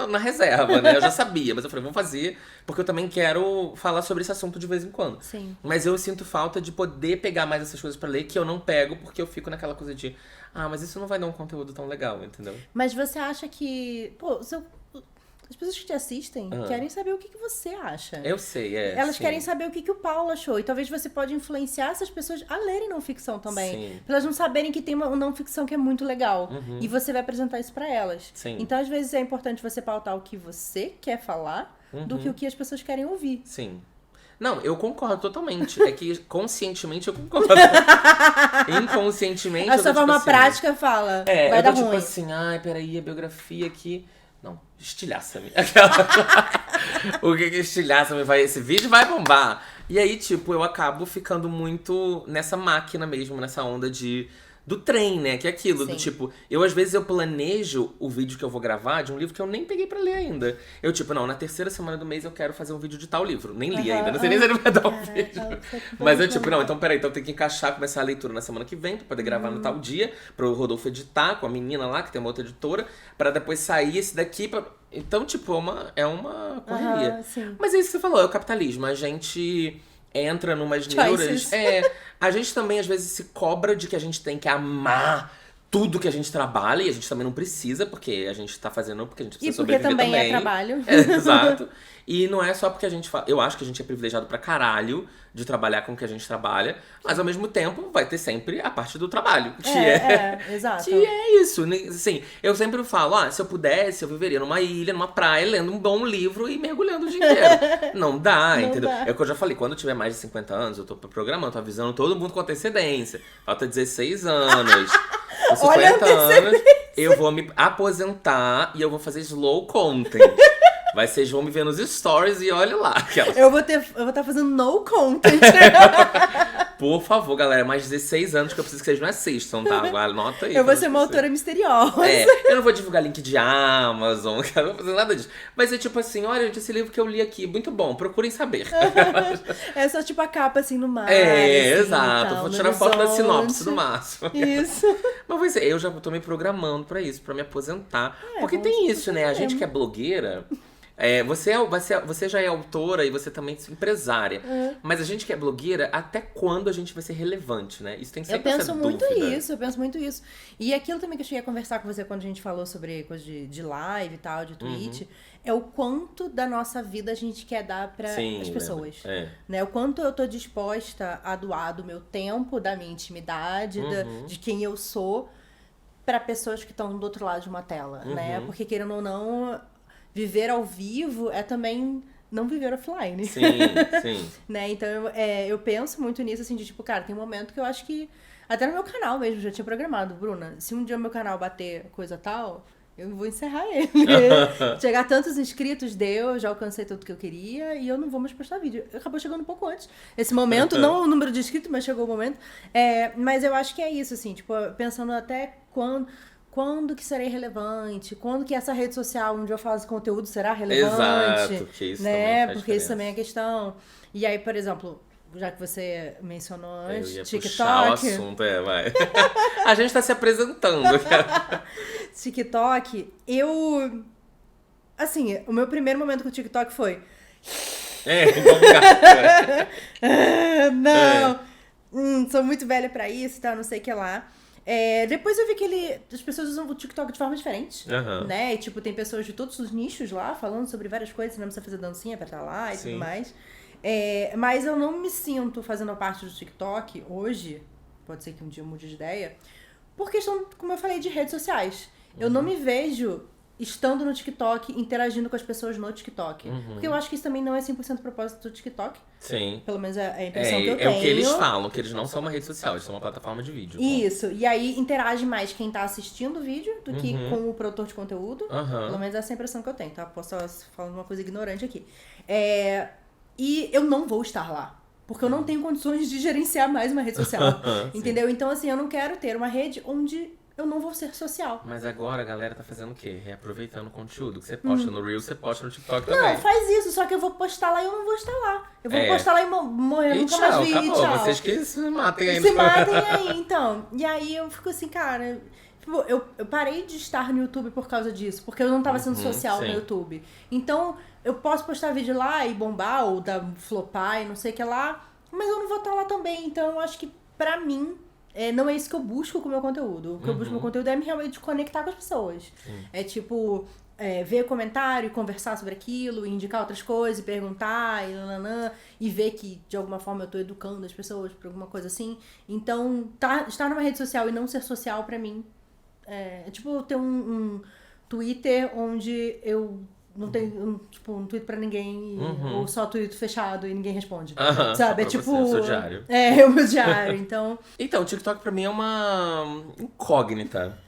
S1: na reserva, né? Eu já sabia, mas eu falei, vamos fazer, porque eu também quero falar sobre esse assunto de vez em quando.
S2: Sim.
S1: Mas eu sinto falta de poder pegar mais essas coisas pra ler, que eu não pego, porque eu fico naquela coisa de... mas isso não vai dar um conteúdo tão legal, entendeu?
S2: Mas você acha que... Pô, as pessoas que te assistem querem saber o que você acha.
S1: Eu sei,
S2: Elas
S1: sim.
S2: querem saber o que o Paulo achou. E talvez você pode influenciar essas pessoas a lerem não ficção também.
S1: Sim.
S2: Pra elas não saberem que tem uma não ficção que é muito legal. E você vai apresentar isso pra elas.
S1: Sim.
S2: Então, às vezes, é importante você pautar o que você quer falar do que o que as pessoas querem ouvir.
S1: Sim. Não, eu concordo totalmente. É que conscientemente eu concordo. Inconscientemente
S2: A sua forma
S1: assim,
S2: prática fala, vai
S1: eu
S2: dar
S1: tô tipo
S2: ruim.
S1: assim, peraí, a biografia aqui... Não, estilhaça-me. O que estilhaça-me? Esse vídeo vai bombar. E aí, tipo, eu acabo ficando muito nessa máquina mesmo, nessa onda do trem, né? Que é aquilo, do tipo... às vezes, eu planejo o vídeo que eu vou gravar de um livro que eu nem peguei pra ler ainda. Eu, tipo, não, na terceira semana do mês eu quero fazer um vídeo de tal livro. Nem li ainda, não sei nem se ele vai dar um vídeo. Mas eu, tipo, não, então peraí, então tem que encaixar, começar a leitura na semana que vem, pra poder gravar no tal dia, pro Rodolfo editar com a menina lá, que tem uma outra editora, pra depois sair esse daqui pra... Então, tipo, é uma correria. Mas é isso que você falou, é o capitalismo. A gente... entra numas neuras. A gente também, às vezes, se cobra de que a gente tem que amar tudo que a gente trabalha. E a gente também não precisa, porque a gente tá fazendo porque a gente precisa sobreviver também.
S2: E porque também é trabalho.
S1: Exato. E não é só porque a gente eu acho que a gente é privilegiado pra caralho de trabalhar com o que a gente trabalha. Mas, ao mesmo tempo, vai ter sempre a parte do trabalho.
S2: Exato.
S1: Que é isso. Assim, eu sempre falo, se eu pudesse, eu viveria numa ilha, numa praia, lendo um bom livro e mergulhando o dia inteiro. Não dá, entendeu? É o que eu já falei, quando eu tiver mais de 50 anos, eu tô programando, tô avisando todo mundo com antecedência. Falta 16 anos. Com 50 anos, eu vou me aposentar e eu vou fazer slow content. Vai ser João me vendo nos stories e olha lá.
S2: Eu vou estar fazendo no content.
S1: Por favor, galera, mais 16 anos que eu preciso que vocês não assistam, tá? Agora anota aí.
S2: Eu vou ser uma autora misteriosa.
S1: Eu não vou divulgar link de Amazon, eu não vou fazer nada disso. Mas é tipo assim, olha, gente, esse livro que eu li aqui, muito bom, procurem saber.
S2: É só tipo a capa assim no mar.
S1: Exato.
S2: Tal,
S1: vou tirar foto da sinopse no máximo.
S2: Isso.
S1: Mas vai ser, eu já tô me programando pra isso, pra me aposentar. Porque tem isso, né? A gente que é blogueira... Você já é autora e você também é empresária. Mas a gente que é blogueira, até quando a gente vai ser relevante, né? Isso tem sempre essa dúvida.
S2: Eu penso muito isso. E aquilo também que eu cheguei a conversar com você quando a gente falou sobre coisa de live e tal, de Twitch, é o quanto da nossa vida a gente quer dar para as pessoas. Né? O quanto eu tô disposta a doar do meu tempo, da minha intimidade, de quem eu sou, para pessoas que estão do outro lado de uma tela, né? Porque, querendo ou não, viver ao vivo é também não viver offline.
S1: Sim.
S2: Né? Então, eu penso muito nisso, assim, de tipo, cara, tem um momento que eu acho que... Até no meu canal mesmo, já tinha programado, Bruna, se um dia o meu canal bater coisa tal, eu vou encerrar ele. Chegar a tantos inscritos, já alcancei tudo que eu queria e eu não vou mais postar vídeo. Acabou chegando um pouco antes. Esse momento, não o número de inscritos, mas chegou o momento. Mas eu acho que é isso, assim, tipo, pensando até quando que serei relevante, quando que essa rede social onde eu faço conteúdo será relevante.
S1: Exato, que isso
S2: né?
S1: também faz
S2: Porque isso
S1: diferença.
S2: também é questão. E aí, por exemplo, já que você mencionou antes,
S1: Eu ia
S2: TikTok.
S1: puxar o assunto, vai. A gente tá se apresentando.
S2: TikTok, assim, o meu primeiro momento com o TikTok foi...
S1: Igual gato.
S2: Não, sou muito velha pra isso e tal, não sei o que lá. Depois eu vi que as pessoas usam o TikTok de forma diferente, né? E, tipo, tem pessoas de todos os nichos lá, falando sobre várias coisas, você não precisa fazer dancinha pra estar lá e tudo mais. Mas eu não me sinto fazendo parte do TikTok hoje, pode ser que um dia eu mude de ideia, por questão, como eu falei, de redes sociais. Eu não me vejo estando no TikTok, interagindo com as pessoas no TikTok. Porque eu acho que isso também não é 100% propósito do TikTok.
S1: Sim.
S2: Pelo menos é a impressão que eu tenho.
S1: É o que eles falam, que eles não são uma rede social, eles são uma plataforma de vídeo.
S2: Isso. E aí interage mais quem tá assistindo o vídeo do que com o produtor de conteúdo. Pelo menos essa é a impressão que eu tenho, tá? Posso estar falando uma coisa ignorante aqui. E eu não vou estar lá. Porque eu não tenho condições de gerenciar mais uma rede social. Entendeu? Então, assim, eu não quero ter uma rede onde eu não vou ser social.
S1: Mas agora a galera tá fazendo o quê? Reaproveitando o conteúdo que você posta no Reels, você posta no TikTok também.
S2: Não, faz isso, só que eu vou postar lá e eu não vou estar lá. Eu vou postar lá e morrer,
S1: E
S2: nunca
S1: tchau,
S2: mais vi,
S1: acabou.
S2: tchau.
S1: Vocês que se matem aí.
S2: Se matem aí, então. E aí eu fico assim, cara... Tipo, eu parei de estar no YouTube por causa disso, porque eu não tava sendo social no YouTube. Então, eu posso postar vídeo lá e bombar, ou dar flopar e não sei o que lá, mas eu não vou estar lá também. Então, eu acho que pra mim, não é isso que eu busco com o meu conteúdo. O que eu busco com o meu conteúdo é realmente conectar com as pessoas. É tipo... ver comentário, conversar sobre aquilo, indicar outras coisas, perguntar, e ver que de alguma forma eu tô educando as pessoas por alguma coisa assim. Então, estar numa rede social e não ser social pra mim é tipo ter um Twitter onde eu não tenho um tweet pra ninguém, ou só tweet fechado e ninguém responde. Sabe? É tipo.
S1: O seu diário.
S2: É o meu diário, então.
S1: Então, o TikTok pra mim é uma incógnita.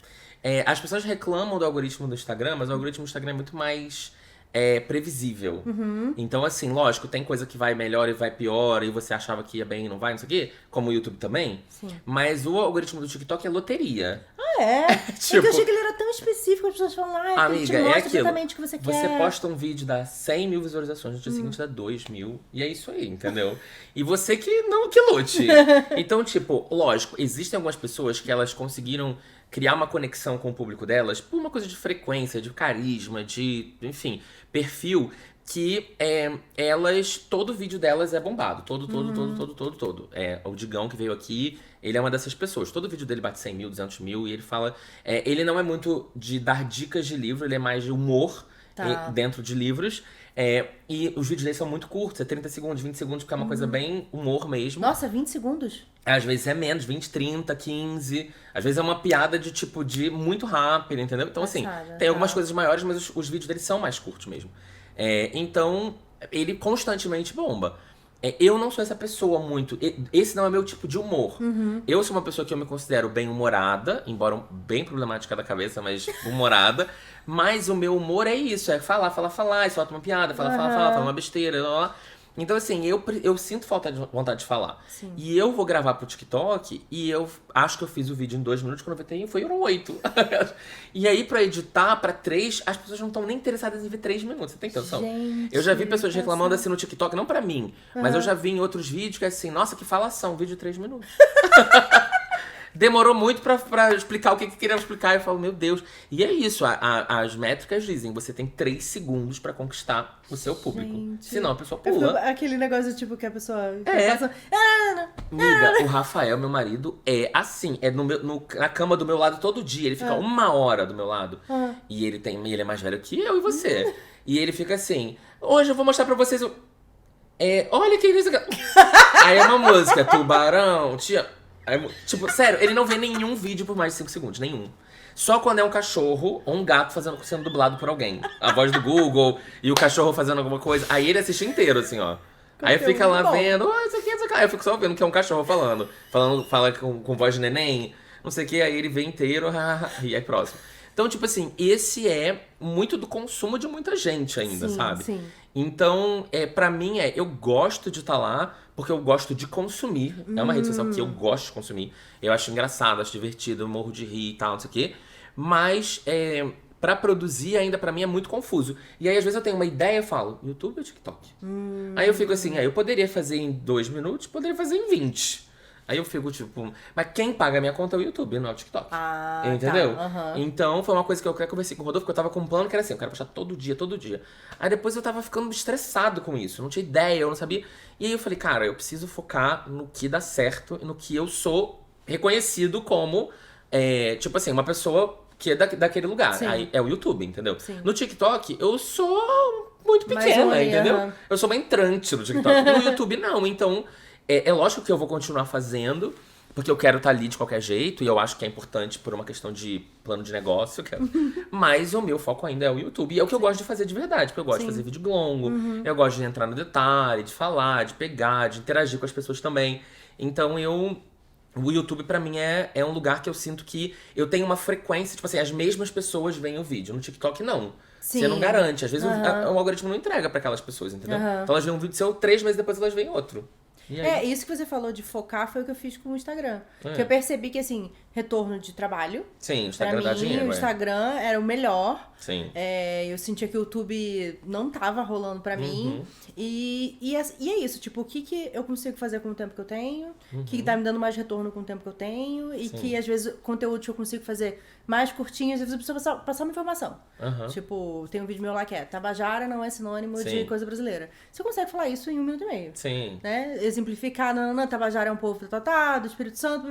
S1: As pessoas reclamam do algoritmo do Instagram, mas o algoritmo do Instagram é muito mais previsível. Então, assim, lógico, tem coisa que vai melhor e vai pior, e você achava que ia bem e não vai, não sei o quê, como o YouTube também.
S2: Sim.
S1: Mas o algoritmo do TikTok é loteria.
S2: Tipo, é que eu achei que ele era tão específico, as pessoas falam, ele te
S1: amiga,
S2: mostra
S1: aquilo.
S2: exatamente o que você quer.
S1: Você posta um vídeo, dá 100 mil visualizações, no dia seguinte dá 2 mil, e é isso aí, entendeu? E você que lute. Então, tipo, lógico, existem algumas pessoas que elas conseguiram criar uma conexão com o público delas por uma coisa de frequência, de carisma, de, enfim, perfil, que todo vídeo delas é bombado. Todo. O Digão que veio aqui, ele é uma dessas pessoas. Todo vídeo dele bate 100 mil, 200 mil, e ele fala... ele não é muito de dar dicas de livro, ele é mais de humor dentro de livros. E os vídeos dele são muito curtos, 30 segundos, 20 segundos, porque é uma coisa bem humor mesmo.
S2: Nossa, 20 segundos?
S1: Às vezes é menos, 20, 30, 15. Às vezes é uma piada de tipo, de muito rápido, entendeu? Então, assim, tem algumas coisas maiores, mas os vídeos dele são mais curtos mesmo. Então, ele constantemente bomba. Eu não sou essa pessoa muito... Esse não é meu tipo de humor. Eu sou uma pessoa que eu me considero bem-humorada, embora bem problemática da cabeça, mas humorada. Mas o meu humor é isso, falar, e solta uma piada, falar uma besteira, blá, blá. Então, assim, eu sinto vontade de falar.
S2: Sim.
S1: E eu vou gravar pro TikTok e eu acho que eu fiz o vídeo em 2 minutos, quando eu vi foram 8. E aí, pra editar pra 3, as pessoas não estão nem interessadas em ver 3 minutos. Você tem noção?
S2: Gente,
S1: Eu já vi pessoas reclamando assim no TikTok, não pra mim, mas eu já vi em outros vídeos que é assim, nossa, que falação, vídeo de 3 minutos. demorou muito pra explicar o que queria explicar. Eu falo, meu Deus. E é isso, as métricas dizem, você tem 3 segundos pra conquistar o seu público.
S2: Gente.
S1: Senão a pessoa pula.
S2: Aquele negócio, tipo, que a pessoa...
S1: Amiga, o Rafael, meu marido, é assim. É na cama do meu lado todo dia. Ele fica 1 hora do meu lado. E ele é mais velho que eu e você. E ele fica assim, hoje eu vou mostrar pra vocês... olha que isso. Aí é uma música, tubarão, tia. Aí, tipo, sério, ele não vê nenhum vídeo por mais de 5 segundos, nenhum. Só quando é um cachorro ou um gato sendo dublado por alguém. A voz do Google e o cachorro fazendo alguma coisa. Aí ele assiste inteiro, assim, ó. Aí fica lá vendo, isso aqui. Aí eu fico só vendo que é um cachorro fala com voz de neném, não sei o que, aí ele vê inteiro, e aí próximo. Então, tipo assim, esse é muito do consumo de muita gente ainda, sabe?
S2: Sim.
S1: Então, pra mim, eu gosto de estar lá, porque eu gosto de consumir. É uma rede social que eu gosto de consumir. Eu acho engraçado, acho divertido, eu morro de rir e tal, não sei o quê. Mas, pra produzir, ainda pra mim é muito confuso. E aí, às vezes, eu tenho uma ideia e falo, YouTube ou TikTok? Aí eu fico assim, eu poderia fazer em 2 minutos, poderia fazer em 20. Aí eu fico tipo, mas quem paga a minha conta é o YouTube, não é o TikTok. Entendeu?
S2: Tá,
S1: Então foi uma coisa que eu conversei com o Rodolfo, porque eu tava com um plano que era assim, eu quero postar todo dia. Aí depois eu tava ficando estressado com isso, eu não tinha ideia, eu não sabia. E aí eu falei, cara, eu preciso focar no que dá certo e no que eu sou reconhecido como, tipo assim, uma pessoa que é daquele lugar.
S2: Sim.
S1: Aí é o YouTube, entendeu?
S2: Sim.
S1: No TikTok, eu sou muito pequena, entendeu? Eu sou uma entrante no TikTok. No YouTube, não. Então... É lógico que eu vou continuar fazendo, porque eu quero estar ali de qualquer jeito, e eu acho que é importante por uma questão de plano de negócio, mas o meu foco ainda é o YouTube. E é o que eu gosto de fazer de verdade, porque eu gosto de fazer vídeo longo, eu gosto de entrar no detalhe, de falar, de pegar, de interagir com as pessoas também. Então o YouTube pra mim é um lugar que eu sinto que eu tenho uma frequência, tipo assim, as mesmas pessoas veem o vídeo. No TikTok, não.
S2: Sim.
S1: Você não garante. Às vezes o algoritmo não entrega pra aquelas pessoas, entendeu? Então elas veem um vídeo seu, 3 meses depois elas veem outro.
S2: Isso que você falou de focar foi o que eu fiz com o Instagram. Que eu percebi que, assim, retorno de trabalho.
S1: Sim, o Instagram
S2: pra
S1: dá
S2: mim,
S1: dinheiro.
S2: o Instagram era o melhor.
S1: Sim.
S2: Eu sentia que o YouTube não tava rolando pra mim. E é isso, tipo, o que eu consigo fazer com o tempo que eu tenho, que tá me dando mais retorno com o tempo que eu tenho, e que às vezes conteúdo que eu consigo fazer mais curtinho, às vezes eu preciso passar uma informação. Tipo, tem um vídeo meu lá que é Tabajara não é sinônimo de coisa brasileira. Você consegue falar isso em 1 minuto e meio.
S1: Sim.
S2: Né? Exemplificar, Tabajara é um povo tratado, Espírito Santo,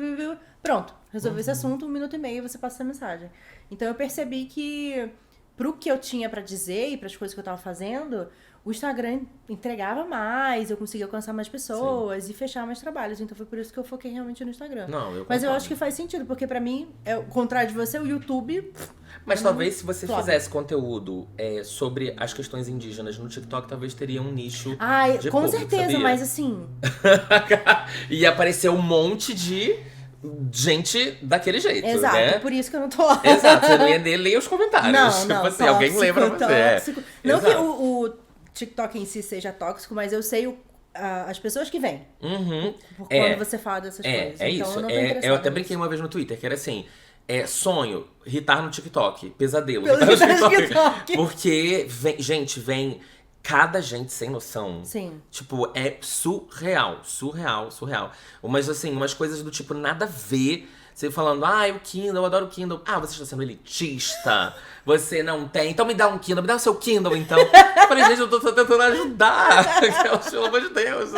S2: pronto. Resolveu esse assunto, 1 minuto e meio você passa essa mensagem. Então eu percebi que pro que eu tinha pra dizer e pras coisas que eu tava fazendo, o Instagram entregava mais, eu conseguia alcançar mais pessoas e fechar mais trabalhos. Então foi por isso que eu foquei realmente no Instagram. Mas eu acho que faz sentido, porque pra mim, ao contrário de você, o YouTube...
S1: Mas talvez se você fizesse conteúdo sobre as questões indígenas no TikTok, talvez teria um nicho de
S2: com
S1: público,
S2: certeza,
S1: sabia?
S2: mas assim...
S1: Ia aparecer um monte de gente daquele jeito,
S2: Exato,
S1: né?
S2: por isso que eu não tô lá.
S1: Exato, você não ia ler os comentários.
S2: Não,
S1: tipo assim, alguém lembra você.
S2: Tóxico. Não que o TikTok em si seja tóxico, mas eu sei as pessoas que vêm. Por quando você fala dessas coisas.
S1: É
S2: então,
S1: isso.
S2: eu não tô interessada
S1: eu até
S2: nisso.
S1: brinquei uma vez no Twitter, que era assim... sonho, irritar no TikTok. Pesadelo,
S2: Pesadelo
S1: irritar no
S2: no
S1: TikTok.
S2: TikTok.
S1: Porque, vem cada gente sem noção.
S2: Sim.
S1: Tipo, é surreal. Umas, assim, umas coisas do tipo, nada a ver. Você falando, o Kindle, eu adoro o Kindle. Você está sendo elitista. Você não tem. Então me dá um Kindle, me dá o seu Kindle, então. Eu falei, gente, eu tô tentando ajudar. Pelo amor de Deus.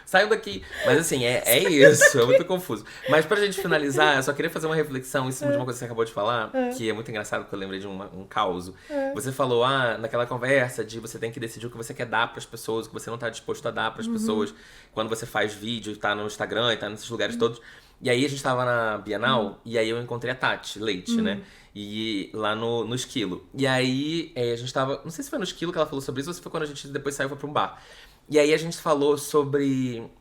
S1: Saiam daqui. Mas assim, é isso. É muito confuso. Mas pra gente finalizar, eu só queria fazer uma reflexão em cima de uma coisa que você acabou de falar, que é muito engraçado, porque eu lembrei de um caos. Você falou, naquela conversa de você tem que decidir o que você quer dar pras pessoas, o que você não tá disposto a dar pras pessoas. Quando você faz vídeo, tá no Instagram e tá nesses lugares todos. E aí a gente tava na Bienal, e aí eu encontrei a Tati Leite, né? E lá no Esquilo. E aí a gente tava... Não sei se foi no Esquilo que ela falou sobre isso, ou se foi quando a gente depois saiu pra um bar. E aí a gente falou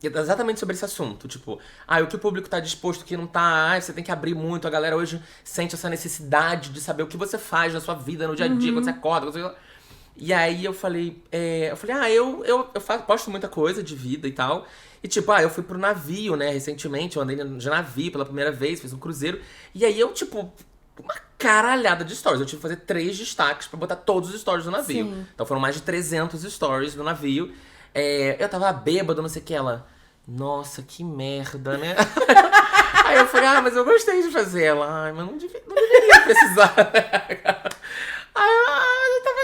S1: exatamente sobre esse assunto. Tipo, o que o público tá disposto, o que não tá. Você tem que abrir muito. A galera hoje sente essa necessidade de saber o que você faz na sua vida, no dia a dia, quando você acorda. Quando você... E aí eu falei, eu posto muita coisa de vida e tal. E tipo, eu fui pro navio, né, recentemente, eu andei de navio pela primeira vez, fiz um cruzeiro. E aí eu, tipo, uma caralhada de stories. Eu tive que fazer 3 destaques pra botar todos os stories do navio.
S2: Sim.
S1: Então foram mais de 300 stories do navio. Eu tava bêbado, não sei o que, ela... Nossa, que merda, né? Aí eu falei, mas eu gostei de fazer. Ela, mas não deveria precisar. Aí eu tava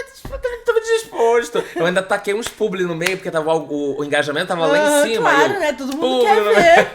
S1: disposto. Eu ainda taquei uns publi no meio, porque tava, o engajamento tava lá em cima.
S2: Claro,
S1: eu,
S2: né? Todo mundo quer ver.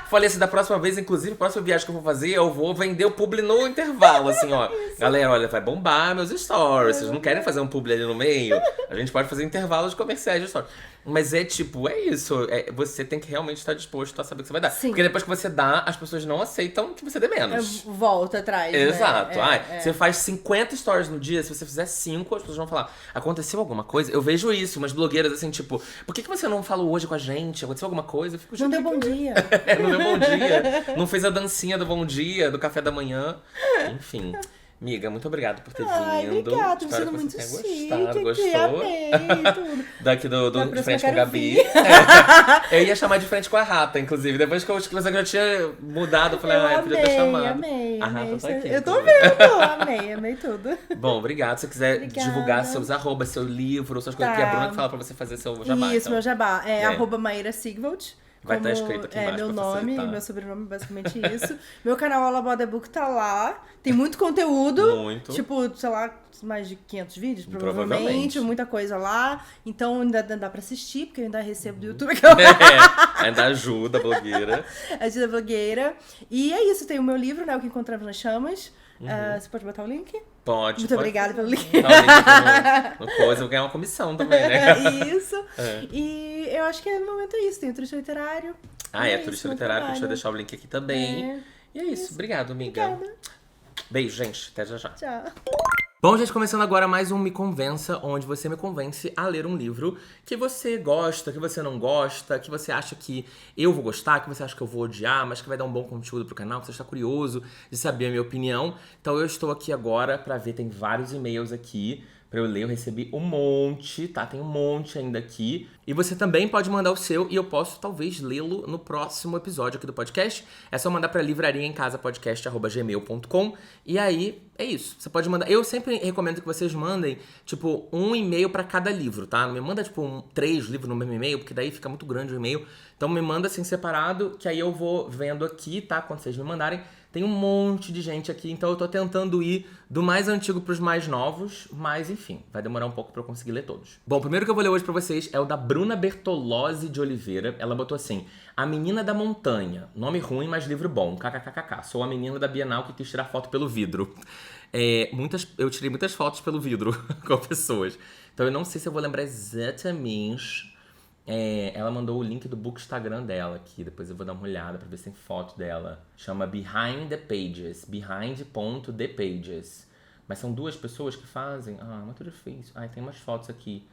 S1: Falei assim, da próxima vez, inclusive, a próxima viagem que eu vou fazer, eu vou vender o publi no intervalo, assim, ó. Galera, olha, vai bombar meus stories. Vocês não querem fazer um publi ali no meio? A gente pode fazer intervalos comerciais de stories. Mas é tipo, é isso. Você tem que realmente estar disposto a saber o que você vai dar.
S2: Sim.
S1: Porque depois que você dá, as pessoas não aceitam que você dê menos.
S2: Volta atrás,
S1: Exato.
S2: né?
S1: Você faz 50 stories no dia, se você fizer 5, as pessoas vão falar, aconteceu alguma coisa? Eu vejo isso, umas blogueiras assim, tipo, por que você não falou hoje com a gente? Aconteceu alguma coisa? Eu fico,
S2: Não deu bom dia.
S1: Não deu bom dia. Não fez a dancinha do bom dia, do café da manhã. Enfim. Amiga, muito obrigado por ter vindo.
S2: Obrigada,
S1: Espero
S2: você
S1: que
S2: muito
S1: você
S2: chique.
S1: tenha gostado. Gostou?
S2: Amei, tudo.
S1: Daqui de frente com a Gabi.
S2: vir.
S1: Eu ia chamar de frente com a Rata, inclusive. Depois que eu já tinha mudado, eu falei,
S2: Eu
S1: podia ter chamado.
S2: amei.
S1: A Rata tá aqui.
S2: Eu tô
S1: inclusive.
S2: vendo, amei tudo.
S1: Bom, obrigado. Se você quiser
S2: Obrigada.
S1: divulgar seus arrobas, seu livro, suas coisas,
S2: Tá.
S1: que é a Bruna que fala pra você fazer seu jabá.
S2: Isso,
S1: então.
S2: meu jabá. É
S1: É.
S2: @Maíra Sigvald.
S1: Vai estar escrito aqui embaixo
S2: meu
S1: pra
S2: nome
S1: facilitar.
S2: e meu sobrenome, basicamente isso. Meu canal Alaboda Book tá lá. Tem muito conteúdo.
S1: Muito.
S2: Tipo, sei lá, mais de 500 vídeos,
S1: Provavelmente.
S2: provavelmente. Muita coisa lá. Então ainda dá pra assistir, porque eu ainda recebo do YouTube.
S1: Ainda ajuda a blogueira.
S2: Ajuda blogueira. E é isso, tem o meu livro, né? O que encontramos nas chamas. Você pode botar o link?
S1: Pode.
S2: Muito obrigada pelo link.
S1: Tá, o link aqui no coisa, eu vou ganhar uma comissão também, né?
S2: Isso.
S1: É.
S2: E eu acho que no momento é isso. Tem o turista literário.
S1: É
S2: isso,
S1: turista
S2: meu
S1: literário, que a gente vai
S2: trabalho.
S1: deixar o link aqui também.
S2: É.
S1: E é isso. Obrigado, amiga.
S2: Obrigada.
S1: Beijo, gente. Até já já.
S2: Tchau.
S1: Bom, gente, começando agora mais um Me Convença, onde você me convence a ler um livro que você gosta, que você não gosta, que você acha que eu vou gostar, que você acha que eu vou odiar, mas que vai dar um bom conteúdo pro canal, que você está curioso de saber a minha opinião. Então eu estou aqui agora pra ver, tem vários e-mails aqui pra eu ler, eu recebi um monte, tá? Tem um monte ainda aqui. E você também pode mandar o seu e eu posso talvez lê-lo no próximo episódio aqui do podcast. É só mandar pra livrariaemcasapodcast@gmail.com. E aí, é isso. Você pode mandar. Eu sempre recomendo que vocês mandem, tipo, um e-mail pra cada livro, tá? Não me manda, tipo, 3 livros no mesmo e-mail, porque daí fica muito grande o e-mail. Então me manda assim separado, que aí eu vou vendo aqui, tá? Quando vocês me mandarem. Tem um monte de gente aqui, então eu tô tentando ir do mais antigo pros mais novos, mas enfim, vai demorar um pouco pra eu conseguir ler todos. Bom, o primeiro que eu vou ler hoje pra vocês é o da Bruna Bertolozzi de Oliveira. Ela botou assim: A Menina da Montanha. Nome ruim, mas livro bom. KKKKK. Sou a menina da Bienal que quis tirar foto pelo vidro. Eu tirei muitas fotos pelo vidro com pessoas. Então eu não sei se eu vou lembrar exatamente. Ela mandou o link do Bookstagram dela aqui. Depois eu vou dar uma olhada pra ver se tem foto dela. Chama Behind the Pages. Behind.the-pages. Mas são 2 pessoas que fazem? Muito difícil. Tem umas fotos aqui.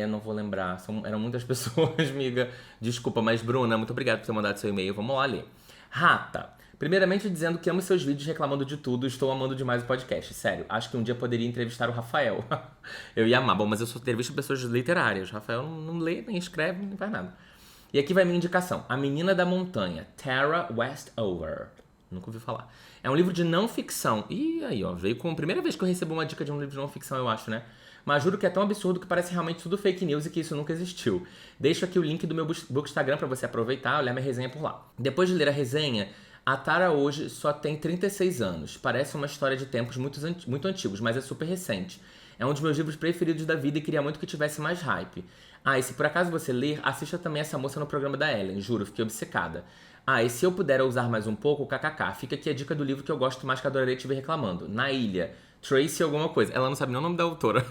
S1: Não vou lembrar. Eram muitas pessoas, amiga. Desculpa, mas Bruna, muito obrigada por ter mandado seu e-mail. Vamos lá ler. Rata. Primeiramente dizendo que amo seus vídeos reclamando de tudo. Estou amando demais o podcast. Sério, acho que um dia poderia entrevistar o Rafael. Eu ia amar. Bom, mas eu só entrevisto pessoas literárias. O Rafael não lê, nem escreve, nem faz nada. E aqui vai minha indicação. A Menina da Montanha, Tara Westover. Nunca ouvi falar. É um livro de não ficção. E aí, ó, veio com a primeira vez que eu recebo uma dica de um livro de não ficção, eu acho, né? Mas juro que é tão absurdo que parece realmente tudo fake news e que isso nunca existiu. Deixo aqui o link do meu Bookstagram pra você aproveitar e olhar minha resenha por lá. Depois de ler a resenha, a Tara hoje só tem 36 anos. Parece uma história de tempos muito antigos, mas é super recente. É um dos meus livros preferidos da vida e queria muito que tivesse mais hype. E se por acaso você ler, assista também essa moça no programa da Ellen. Juro, fiquei obcecada. E se eu puder usar mais um pouco, kkk. Fica aqui a dica do livro que eu gosto mais, que adorarei te ver reclamando. Na Ilha. Tracy alguma coisa. Ela não sabe nem o nome da autora.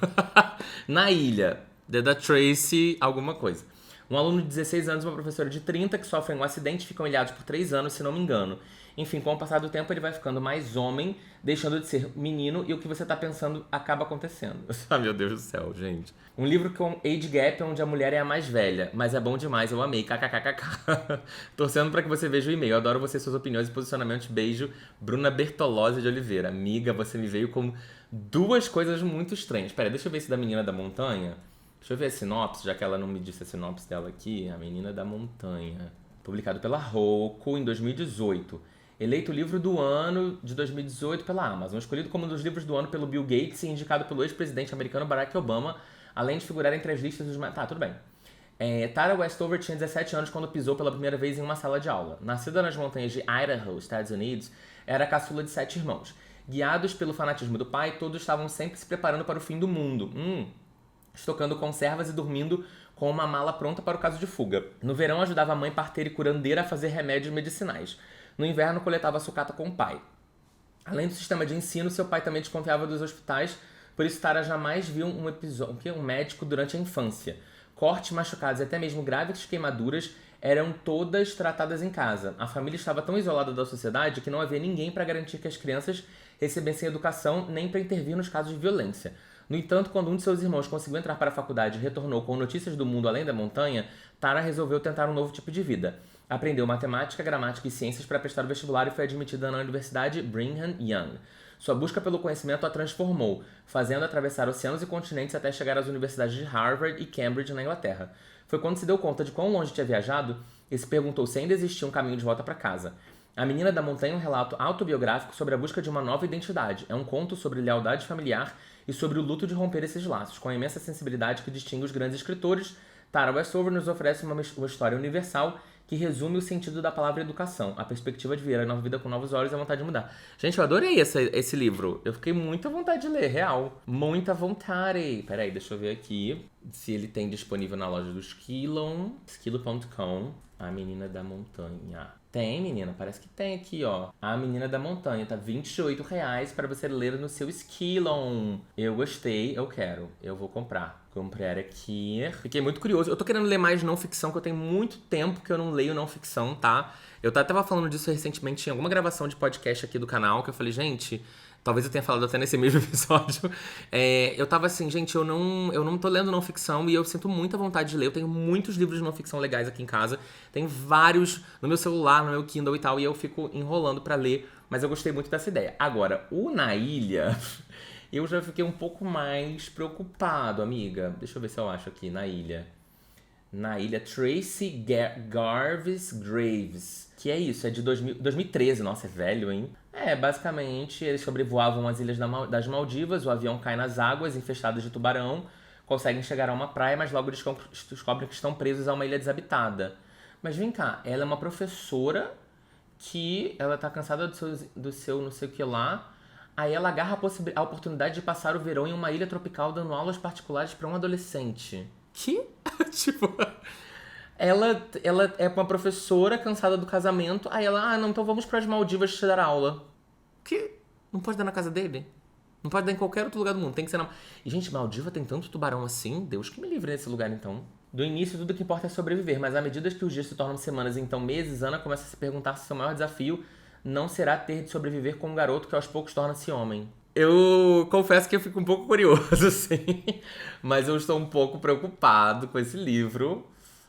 S1: Na Ilha. Da Tracy alguma coisa. Um aluno de 16 anos e uma professora de 30 que sofrem um acidente e ficam ilhados por 3 anos, se não me engano. Enfim, com o passar do tempo ele vai ficando mais homem, deixando de ser menino, e o que você tá pensando acaba acontecendo. Meu Deus do céu, gente. Um livro com age gap, onde a mulher é a mais velha, mas é bom demais, eu amei, kkkk. Torcendo pra que você veja o e-mail, eu adoro você, suas opiniões e posicionamentos. Beijo, Bruna Bertolozzi de Oliveira. Amiga, você me veio com 2 coisas muito estranhas. Pera, deixa eu ver esse da Menina da Montanha. Deixa eu ver a sinopse, já que ela não me disse a sinopse dela aqui. A Menina da Montanha. Publicado pela Roku em 2018. Eleito o livro do ano de 2018 pela Amazon. Escolhido como um dos livros do ano pelo Bill Gates e indicado pelo ex-presidente americano Barack Obama, além de figurar entre as listas dos... Tá, tudo bem. Tara Westover tinha 17 anos quando pisou pela primeira vez em uma sala de aula. Nascida nas montanhas de Idaho, Estados Unidos, era a caçula de 7 irmãos. Guiados pelo fanatismo do pai, todos estavam sempre se preparando para o fim do mundo. Estocando conservas e dormindo com uma mala pronta para o caso de fuga. No verão, ajudava a mãe parteira e curandeira a fazer remédios medicinais. No inverno, coletava sucata com o pai. Além do sistema de ensino, seu pai também desconfiava dos hospitais, por isso Tara jamais viu um médico durante a infância. Cortes, machucados e até mesmo graves queimaduras eram todas tratadas em casa. A família estava tão isolada da sociedade que não havia ninguém para garantir que as crianças recebessem educação nem para intervir nos casos de violência. No entanto, quando um de seus irmãos conseguiu entrar para a faculdade e retornou com notícias do mundo além da montanha, Tara resolveu tentar um novo tipo de vida. Aprendeu matemática, gramática e ciências para prestar o vestibular e foi admitida na Universidade Brigham Young. Sua busca pelo conhecimento a transformou, fazendo atravessar oceanos e continentes até chegar às universidades de Harvard e Cambridge, na Inglaterra. Foi quando se deu conta de quão longe tinha viajado e se perguntou se ainda existia um caminho de volta para casa. A Menina da Montanha é um relato autobiográfico sobre a busca de uma nova identidade. É um conto sobre lealdade familiar e sobre o luto de romper esses laços. Com a imensa sensibilidade que distingue os grandes escritores, Tara Westover nos oferece uma história universal que resume o sentido da palavra educação, a perspectiva de ver a nova vida com novos olhos e a vontade de mudar. Gente, eu adorei esse livro. Eu fiquei muita vontade de ler, real. Muita vontade. Peraí, deixa eu ver aqui se ele tem disponível na loja do Skilo.com. A Menina da Montanha. Tem, menina, parece que tem aqui, ó. A Menina da Montanha, tá R$28 para você ler no seu Skillon. Eu gostei, eu quero. Eu vou comprar. Comprar aqui. Fiquei muito curioso. Eu tô querendo ler mais não ficção, que eu tenho muito tempo que eu não leio não ficção, tá? Eu tava falando disso recentemente em alguma gravação de podcast aqui do canal, que eu falei, gente, talvez eu tenha falado até nesse mesmo episódio. Eu tava assim, gente, eu não tô lendo não ficção e eu sinto muita vontade de ler. Eu tenho muitos livros de não ficção legais aqui em casa. Tem vários no meu celular, no meu Kindle e tal, e eu fico enrolando pra ler. Mas eu gostei muito dessa ideia. Agora, o Na Ilha... Eu já fiquei um pouco mais preocupado, amiga. Deixa eu ver se eu acho aqui, Na Ilha. Na Ilha, Tracy Garvis Graves. Que é isso, é de 2013. Nossa, é velho, hein? Basicamente, eles sobrevoavam as ilhas das Maldivas, o avião cai nas águas, infestadas de tubarão, conseguem chegar a uma praia, mas logo descobrem que estão presos a uma ilha desabitada. Mas vem cá, ela é uma professora que ela tá cansada do seu não sei o que lá... Aí ela agarra a oportunidade de passar o verão em uma ilha tropical dando aulas particulares para um adolescente. Que? Tipo... Ela é uma professora cansada do casamento. Aí ela, não, então vamos para as Maldivas te dar aula. Que? Não pode dar na casa dele? Não pode dar em qualquer outro lugar do mundo. Tem que ser na... E, gente, Maldiva tem tanto tubarão assim? Deus que me livre nesse lugar, então. Do início, tudo que importa é sobreviver. Mas à medida que os dias se tornam semanas e então meses, Ana começa a se perguntar se seu maior desafio não será ter de sobreviver com um garoto que aos poucos torna-se homem. Eu confesso que eu fico um pouco curioso, sim. Mas eu estou um pouco preocupado com esse livro.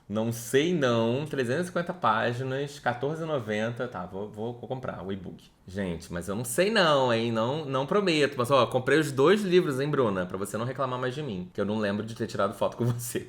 S1: Não sei não. 350 páginas, R$14,90. Tá, vou comprar o e-book. Gente, mas eu não sei não, hein? Não prometo. Mas, ó, comprei os 2 livros, hein, Bruna? Pra você não reclamar mais de mim. Que eu não lembro de ter tirado foto com você.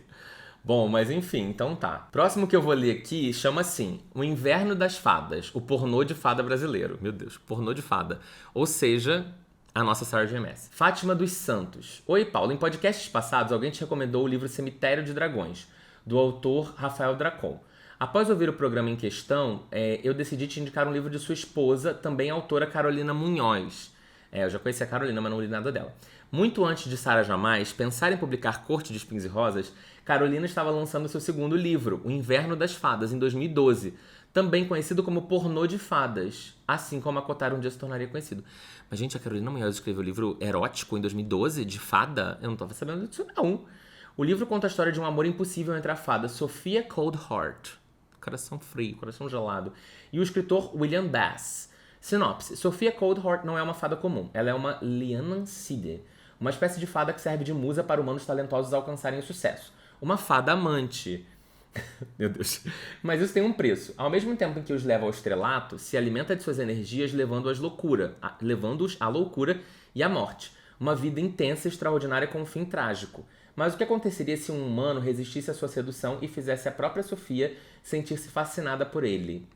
S1: Bom, mas enfim, então tá. Próximo que eu vou ler aqui chama assim, O Inverno das Fadas, o pornô de fada brasileiro. Meu Deus, pornô de fada. Ou seja, a nossa Sarah J. Maas. Fátima dos Santos. Oi, Paulo. Em podcasts passados, alguém te recomendou o livro Cemitério de Dragões, do autor Rafael Dracon. Após ouvir o programa em questão, eu decidi te indicar um livro de sua esposa, também autora Carolina Munhoz. Eu já conheci a Carolina, mas não li nada dela. Muito antes de Sarah Jamais pensar em publicar Corte de Espinhos e Rosas, Carolina estava lançando seu segundo livro, O Inverno das Fadas, em 2012, também conhecido como Pornô de Fadas, assim como a Cotara um dia se tornaria conhecido. Mas, gente, a Carolina Munhoz escreveu um livro erótico em 2012, de fada? Eu não estava sabendo disso, não. O livro conta a história de um amor impossível entre a fada Sophia Coldheart, coração frio, coração gelado, e o escritor William Bass. Sinopse. Sophia Coldheart não é uma fada comum. Ela é uma Lianancide, uma espécie de fada que serve de musa para humanos talentosos alcançarem o sucesso. Uma fada amante. Meu Deus. Mas isso tem um preço. Ao mesmo tempo em que os leva ao estrelato, se alimenta de suas energias levando-os à loucura e à morte. Uma vida intensa e extraordinária com um fim trágico. Mas o que aconteceria se um humano resistisse à sua sedução e fizesse a própria Sophia sentir-se fascinada por ele?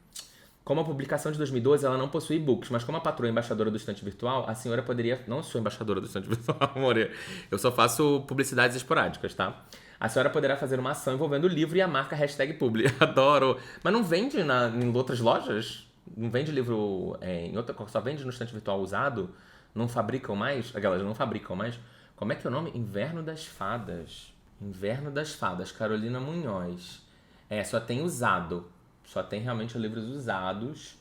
S1: Como a publicação de 2012, ela não possui e-books, mas como a patroa embaixadora do Estante Virtual, a senhora poderia... Não sou embaixadora do Estante Virtual, amor. Eu só faço publicidades esporádicas, tá? A senhora poderá fazer uma ação envolvendo o livro e a marca #publi. Adoro. Mas não vende em outras lojas? Não vende livro em outra... Só vende no estante virtual usado? Não fabricam mais? Aquelas não fabricam mais? Como é que é o nome? Inverno das Fadas. Inverno das Fadas. Carolina Munhoz. Só tem usado. Só tem realmente livros usados.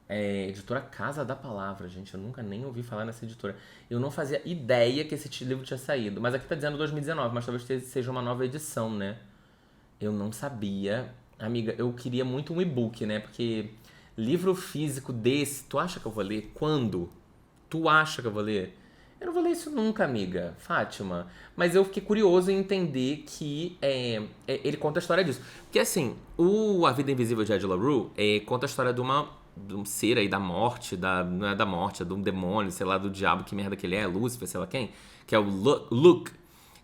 S1: Editora Casa da Palavra, gente. Eu nunca nem ouvi falar nessa editora. Eu não fazia ideia que esse livro tinha saído. Mas aqui tá dizendo 2019, mas talvez seja uma nova edição, né? Eu não sabia. Amiga, eu queria muito um e-book, né? Porque livro físico desse, tu acha que eu vou ler? Quando? Tu acha que eu vou ler? Eu não vou ler isso nunca, amiga, Fátima. Mas eu fiquei curioso em entender que ele conta a história disso. Porque assim, A Vida Invisível de Ed La Rue conta a história de um ser aí da morte, não é da morte, é de um demônio, sei lá, do diabo, que merda que ele é, Lúcifer, sei lá quem, que é o Luke,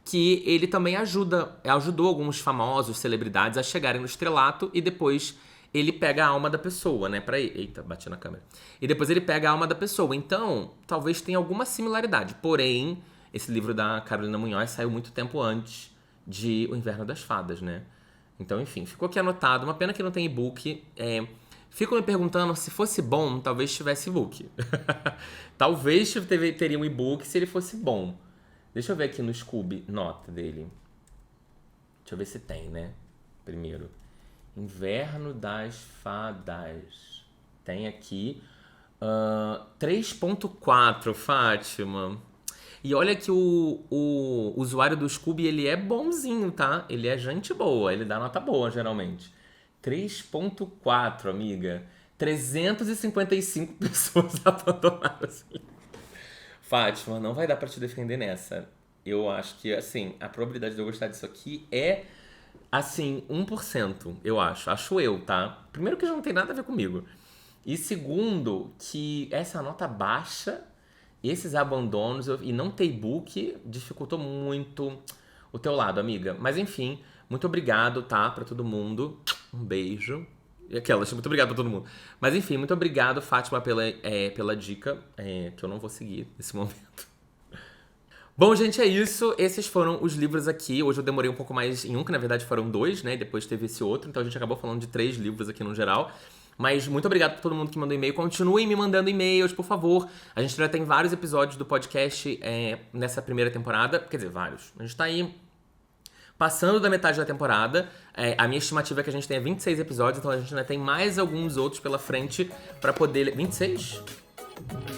S1: que ele também ajudou alguns famosos, celebridades a chegarem no estrelato e depois ele pega a alma da pessoa, né, eita, bati na câmera. E depois ele pega a alma da pessoa, então talvez tenha alguma similaridade, porém, esse livro da Carolina Munhoz saiu muito tempo antes de O Inverno das Fadas, né, então enfim, ficou aqui anotado, uma pena que não tem e-book. Fico me perguntando, se fosse bom, talvez tivesse e-book. Talvez teria um e-book se ele fosse bom. Deixa eu ver aqui no Scooby, nota dele. Deixa eu ver se tem, né? Primeiro. Inverno das Fadas. Tem aqui 3.4, Fátima. E olha que o usuário do Scooby, ele é bonzinho, tá? Ele é gente boa, ele dá nota boa, geralmente. 3.4, amiga. 355 pessoas abandonaram esse livro. Fátima, não vai dar pra te defender nessa. Eu acho que, assim, a probabilidade de eu gostar disso aqui é, assim, 1%, eu acho. Acho eu, tá? Primeiro que já não tem nada a ver comigo. E segundo, que essa nota baixa, esses abandonos e não ter e-book dificultou muito o teu lado, amiga. Mas, enfim, muito obrigado, tá? Pra todo mundo. Um beijo. E aquelas, muito obrigado pra todo mundo. Mas enfim, muito obrigado, Fátima, pela dica, que eu não vou seguir nesse momento. Bom, gente, é isso. Esses foram os livros aqui. Hoje eu demorei um pouco mais em um, que na verdade foram 2, né? E depois teve esse outro. Então a gente acabou falando de 3 livros aqui no geral. Mas muito obrigado pra todo mundo que mandou e-mail. Continuem me mandando e-mails, por favor. A gente já tem vários episódios do podcast nessa primeira temporada. Quer dizer, vários. A gente tá aí passando da metade da temporada. A minha estimativa é que a gente tenha 26 episódios, então a gente ainda tem mais alguns outros pela frente pra poder... 26?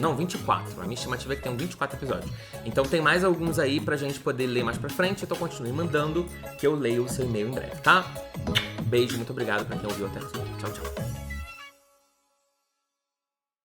S1: Não, 24. A minha estimativa é que tem 24 episódios. Então tem mais alguns aí pra gente poder ler mais pra frente. Então continue mandando, que eu leio o seu e-mail em breve, tá? Beijo, muito obrigado pra quem ouviu até aqui. Tchau, tchau.